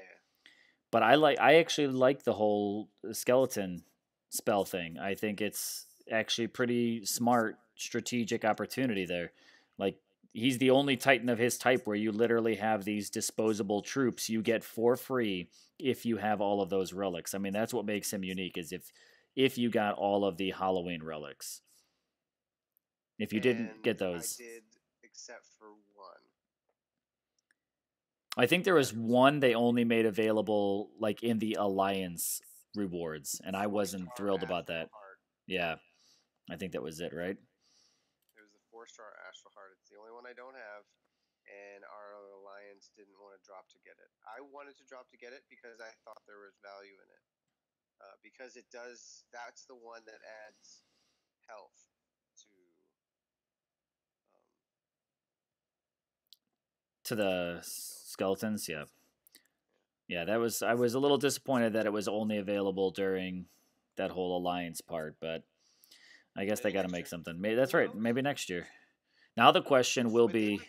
But I actually like the whole skeleton spell thing. I think it's actually pretty smart strategic opportunity there. Like he's the only Titan of his type where you literally have these disposable troops you get for free if you have all of those relics. I mean, that's what makes him unique is if you got all of the Halloween relics. If you didn't get those, I did, except for one. I think there was one they only made available like in the Alliance rewards, and I wasn't thrilled about that. Yeah, I think that was it, right? It was the 4-star Astral Heart. It's the only one I don't have, and our Alliance didn't want to drop to get it. I wanted to drop to get it because I thought there was value in it. Because it does. That's the one that adds health to the skeletons. Yeah, yeah. That was. I was a little disappointed that it was only available during that whole Alliance part, but I guess they got to make something. Maybe that's right. Maybe next year. Now the question will be: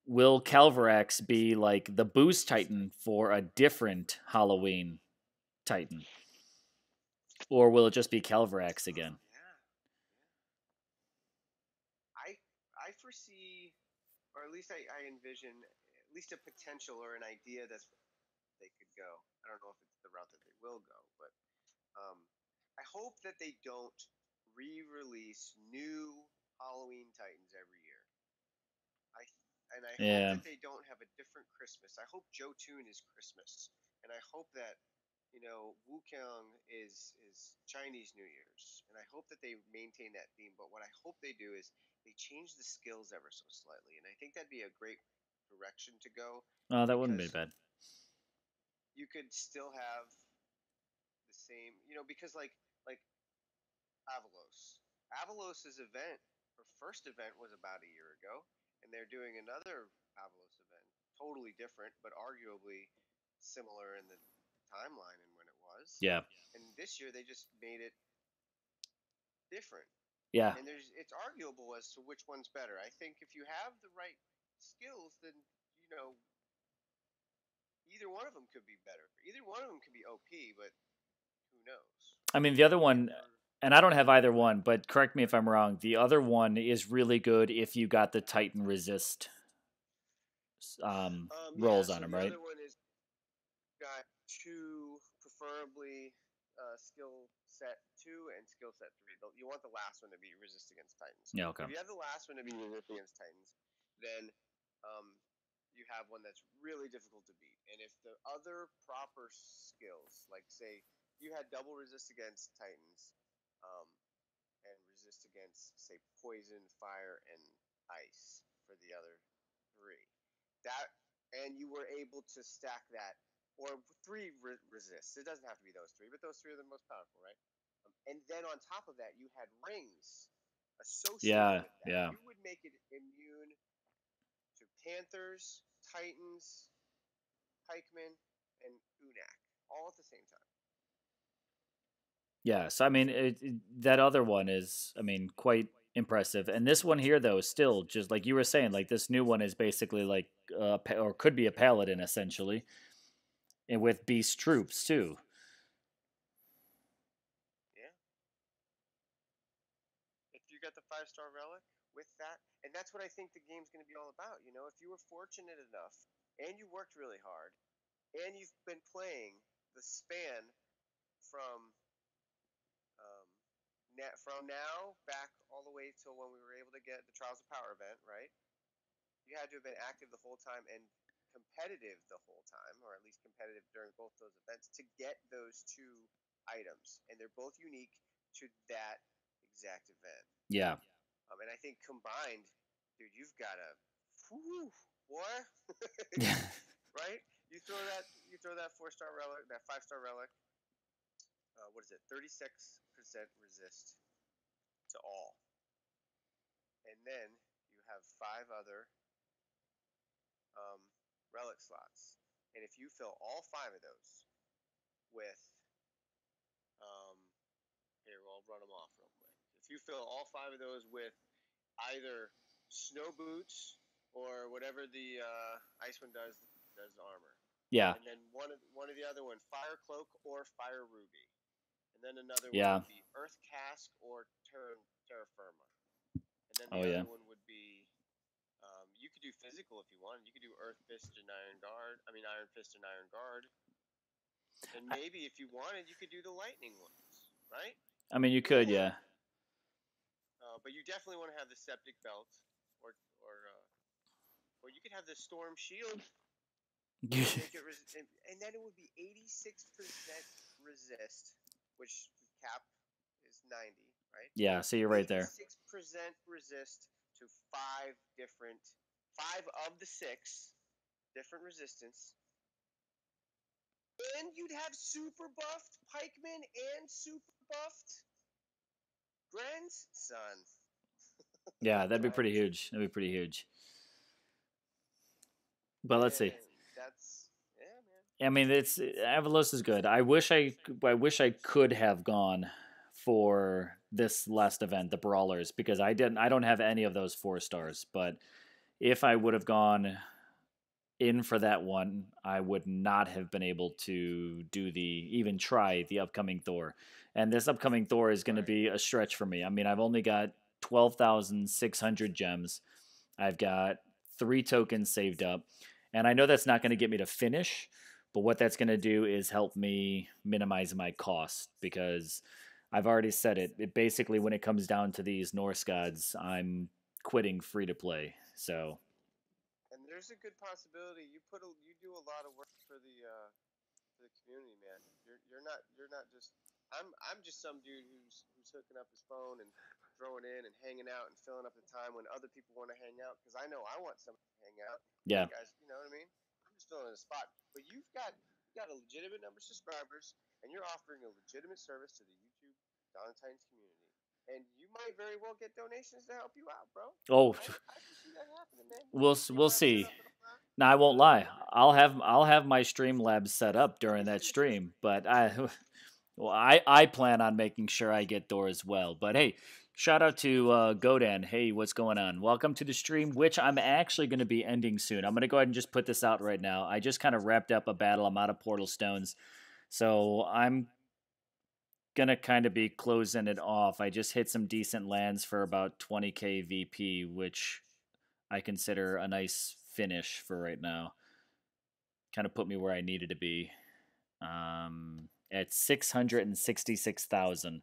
will Calvarax be like the boost Titan for a different Halloween Titan? Or will it just be Calvarax again? I foresee, or at least I envision, at least a potential or an idea that's they could go. I don't know if it's the route that they will go, but I hope that they don't re-release new Halloween Titans every year. I hope that they don't have a different Christmas. I hope Jotun is Christmas, and I hope that Wukong is Chinese New Year's, and I hope that they maintain that theme. But what I hope they do is they change the skills ever so slightly, and I think that'd be a great direction to go. Oh, that wouldn't be bad. You could still have the same, because like Avalos's event, her first event was about a year ago, and they're doing another Avalos event, totally different, but arguably similar in the timeline and when it was. Yeah. And this year they just made it different. Yeah. And it's arguable as to which one's better. I think if you have the right skills, then either one of them could be better. Either one of them could be OP, but who knows? I mean, the other one, and I don't have either one, but correct me if I'm wrong. The other one is really good if you got the Titan resist rolls on him, right? The other one is got 2, preferably skill set 2 and skill set 3. You want the last one to be resist against Titans. Yeah, okay. If you have the last one to be resist against Titans, then you have one that's really difficult to beat. And if the other proper skills, like say you had double resist against Titans, um, and resist against say poison, fire, and ice for the other three. That and you were able to stack that or three resists. It doesn't have to be those three, but those three are the most powerful, right? And then on top of that, you had rings associated Yeah, with that. yeah. You would make it immune to Panthers, Titans, Pikemen, and Unak all at the same time. Yes, I mean that other one is, I mean, quite impressive, and this one here though, is still just like you were saying, like this new one is basically like or could be a paladin essentially, and with beast troops too. Yeah. If you got the 5-star relic with that, and that's what I think the game's going to be all about. You know, if you were fortunate enough and you worked really hard and you've been playing the span from from now back all the way till when we were able to get the Trials of Power event, right? You had to have been active the whole time and competitive the whole time, or at least competitive during both those events to get those two items, and they're both unique to that exact event. Yeah. And I think combined, dude, you've got a, whew, boy, Yeah. right? You throw that 4-star relic, that 5-star relic. What is it? 36% resist to all, and then you have 5 other relic slots, and if you fill all 5 of those with, here, I'll run them off real quick. If you fill all 5 of those with either snow boots or whatever the Icewind does armor. Yeah. And then one of the other one, fire cloak or fire ruby. And then another Yeah. one would be earth casque or terra firma. And then Oh, the yeah. other one would be, you could do physical if you wanted. You could do earth fist and iron fist and iron guard. And maybe if you wanted, you could do the lightning ones, right? I mean, you could, yeah. But you definitely want to have the septic belt, or you could have the storm shield. Make it and then it would be 86% resist, which cap is 90, right? Yeah, so you're right there. 86% resist to 5 of the 6 different resistance. And you'd have super buffed pikemen and super buffed grandson. Yeah, that'd be pretty huge. That'd be pretty huge. But let's see. That's man. I mean, it's Avalos is good. I wish I could have gone for this last event, the Brawlers, because I don't have any of those 4 stars. But if I would have gone in for that one, I would not have been able to even try the upcoming Thor. And this upcoming Thor is going to be a stretch for me. I mean, I've only got 12,600 gems. I've got 3 tokens saved up. And I know that's not going to get me to finish, but what that's going to do is help me minimize my cost, because I've already said it. It basically, when it comes down to these Norse gods, I'm quitting free to play. So. And there's a good possibility you do a lot of work for the community, man. You're not just I'm just some dude who's hooking up his phone and throwing in and hanging out and filling up the time when other people want to hang out, because I know I want somebody to hang out. Yeah. You guys, you know what I mean? I'm just filling in a spot. But you've got a legitimate number of subscribers, and you're offering a legitimate service to the YouTube Dawn of Titans community. And you might very well get donations to help you out, bro. Oh, I can see that happening, man. we'll see. Now, I won't lie. I'll have my Streamlabs set up during that stream, but I plan on making sure I get Thor as well. But hey, shout out to Godan. Hey, what's going on? Welcome to the stream, which I'm actually going to be ending soon. I'm going to go ahead and just put this out right now. I just kind of wrapped up a battle. I'm out of Portal Stones, so I'm going to kind of be closing it off. I just hit some decent lands for about 20k VP, which I consider a nice finish for right now. Kind of put me where I needed to be. At 666,000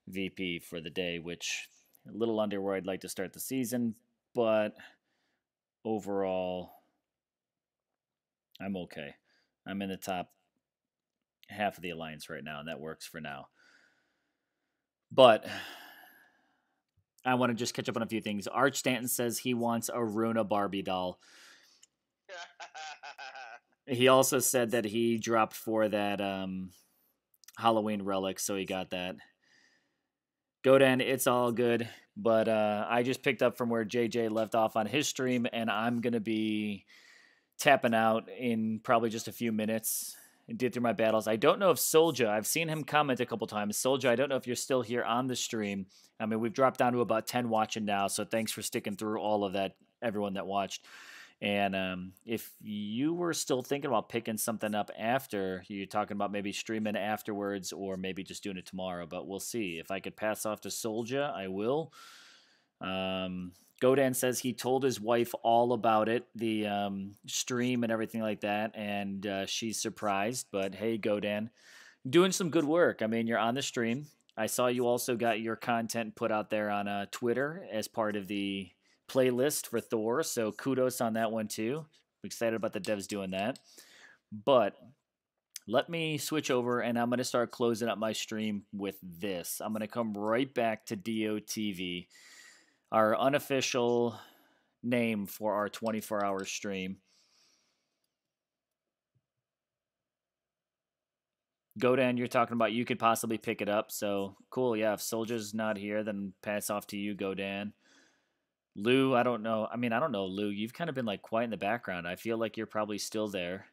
VP for the day, which a little under where I'd like to start the season, but overall, I'm okay. I'm in the top half of the alliance right now, and that works for now. But I want to just catch up on a few things. Arch Stanton says he wants a Runa Barbie doll. He also said that he dropped for that Halloween relic, so he got that. Godan, it's all good, but I just picked up from where JJ left off on his stream, and I'm going to be tapping out in probably just a few minutes and did through my battles. I don't know if Soldier, I've seen him comment a couple times. Soldier, I don't know if you're still here on the stream. I mean, we've dropped down to about 10 watching now, so thanks for sticking through all of that, everyone that watched. And if you were still thinking about picking something up after, you're talking about maybe streaming afterwards or maybe just doing it tomorrow, but we'll see. If I could pass off to Soldier, I will. Godan says he told his wife all about it, the stream and everything like that, and she's surprised. But hey, Godan, doing some good work. I mean, you're on the stream. I saw you also got your content put out there on Twitter as part of the playlist for Thor, so kudos on that one too. I'm excited about the devs doing that. But let me switch over, and I'm going to start closing up my stream with this. I'm going to come right back to DOTV, our unofficial name for our 24-hour stream. Godan, you're talking about you could possibly pick it up, so cool. Yeah, if Soldier's not here, then pass off to you, Godan. Lou, I don't know. I mean, I don't know, Lou. You've kind of been like quiet in the background. I feel like you're probably still there.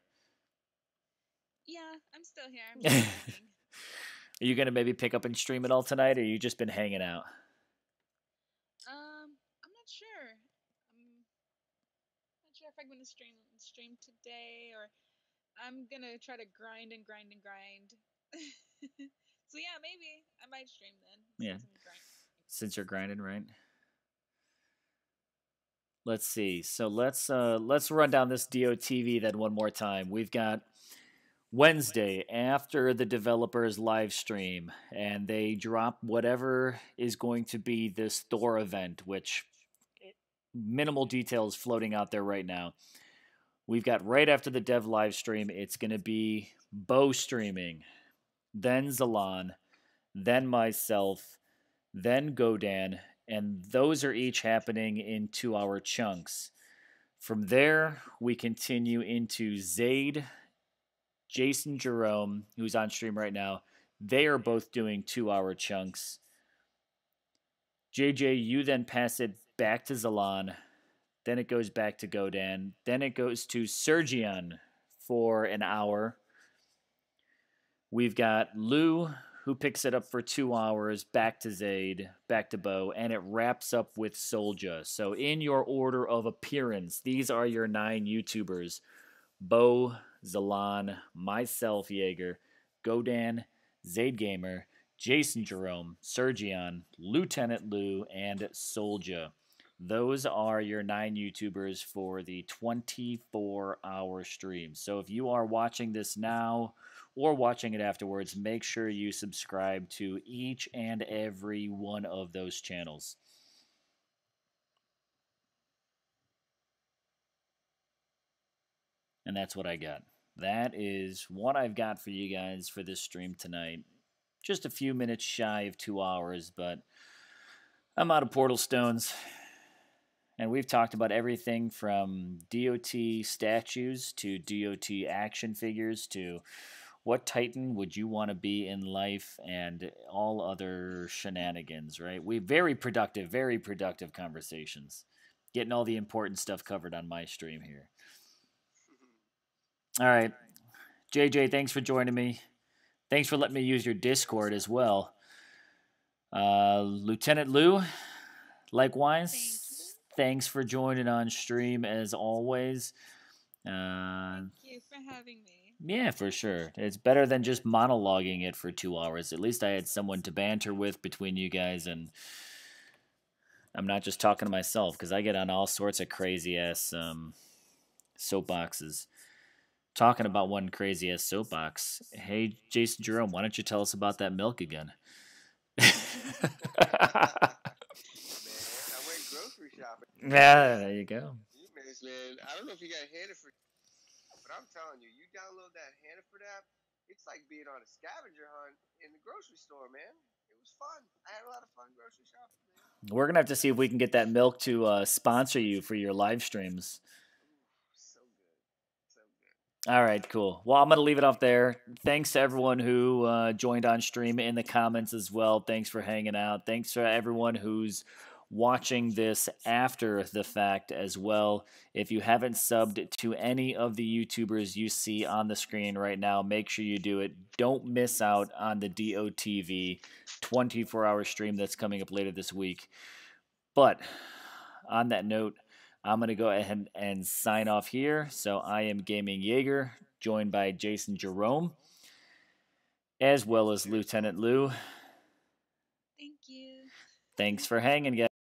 Yeah, I'm still here. I'm just listening. Are you gonna maybe pick up and stream it all tonight, or you just been hanging out? I'm not sure. I'm not sure if I'm gonna stream today, or I'm gonna try to grind and grind and grind. So yeah, maybe I might stream then. Yeah, Since I'm grinding. since you're grinding, right? Let's see. So let's run down this DOTV then one more time. We've got Wednesday after the developers live stream, and they drop whatever is going to be this Thor event, which minimal details floating out there right now. We've got right after the dev live stream, it's going to be Bo streaming, then Zalan, then myself, then Godan, and those are each happening in 2-hour chunks. From there, we continue into Zaid, Jason Jerome, who's on stream right now. They are both doing 2-hour chunks. JJ, you then pass it back to Zalan. Then it goes back to Godan. Then it goes to Sergion for an hour. We've got Lou, who picks it up for 2 hours, back to Zaid, back to Bo, and it wraps up with Soldier. So in your order of appearance, these are your 9 YouTubers. Bo, Zalan, myself, Jaeger, Godan, Zaid Gamer, Jason Jerome, Sergion, Lieutenant Lou, and Soldier. Those are your 9 YouTubers for the 24-hour stream. So if you are watching this now or watching it afterwards, make sure you subscribe to each and every one of those channels. And that's what I got. That is what I've got for you guys for this stream tonight. Just a few minutes shy of 2 hours, but I'm out of Portal Stones. And we've talked about everything from DOT statues to DOT action figures to what Titan would you want to be in life and all other shenanigans, right? Very productive conversations. Getting all the important stuff covered on my stream here. All right. JJ, thanks for joining me. Thanks for letting me use your Discord as well. Lieutenant Lou, likewise. Thanks for joining on stream as always. Thank you for having me. Yeah, for sure. It's better than just monologuing it for 2 hours. At least I had someone to banter with between you guys, and I'm not just talking to myself because I get on all sorts of crazy ass soapboxes. Talking about one crazy ass soapbox. Hey, Jason Jerome, why don't you tell us about that milk again? Yeah, there you go. Man, I don't know if you got Hannaford, but I'm telling you, you download that Hannaford app, it's like being on a scavenger hunt in the grocery store, man. It was fun. I had a lot of fun grocery shopping, man. We're gonna have to see if we can get that milk to sponsor you for your live streams. Ooh, so good, so good. All right, cool. Well, I'm going to leave it off there. Thanks to everyone who joined on stream in the comments as well. Thanks for hanging out. Thanks for everyone who's watching this after the fact as well. If you haven't subbed to any of the YouTubers you see on the screen right now, make sure you do it. Don't miss out on the DOTV 24-hour stream that's coming up later this week. But on that note, I'm going to go ahead and sign off here. So I am Gaming Jaeger, joined by Jason Jerome, as well as Lieutenant Lou. Thank you. Thanks for hanging, guys.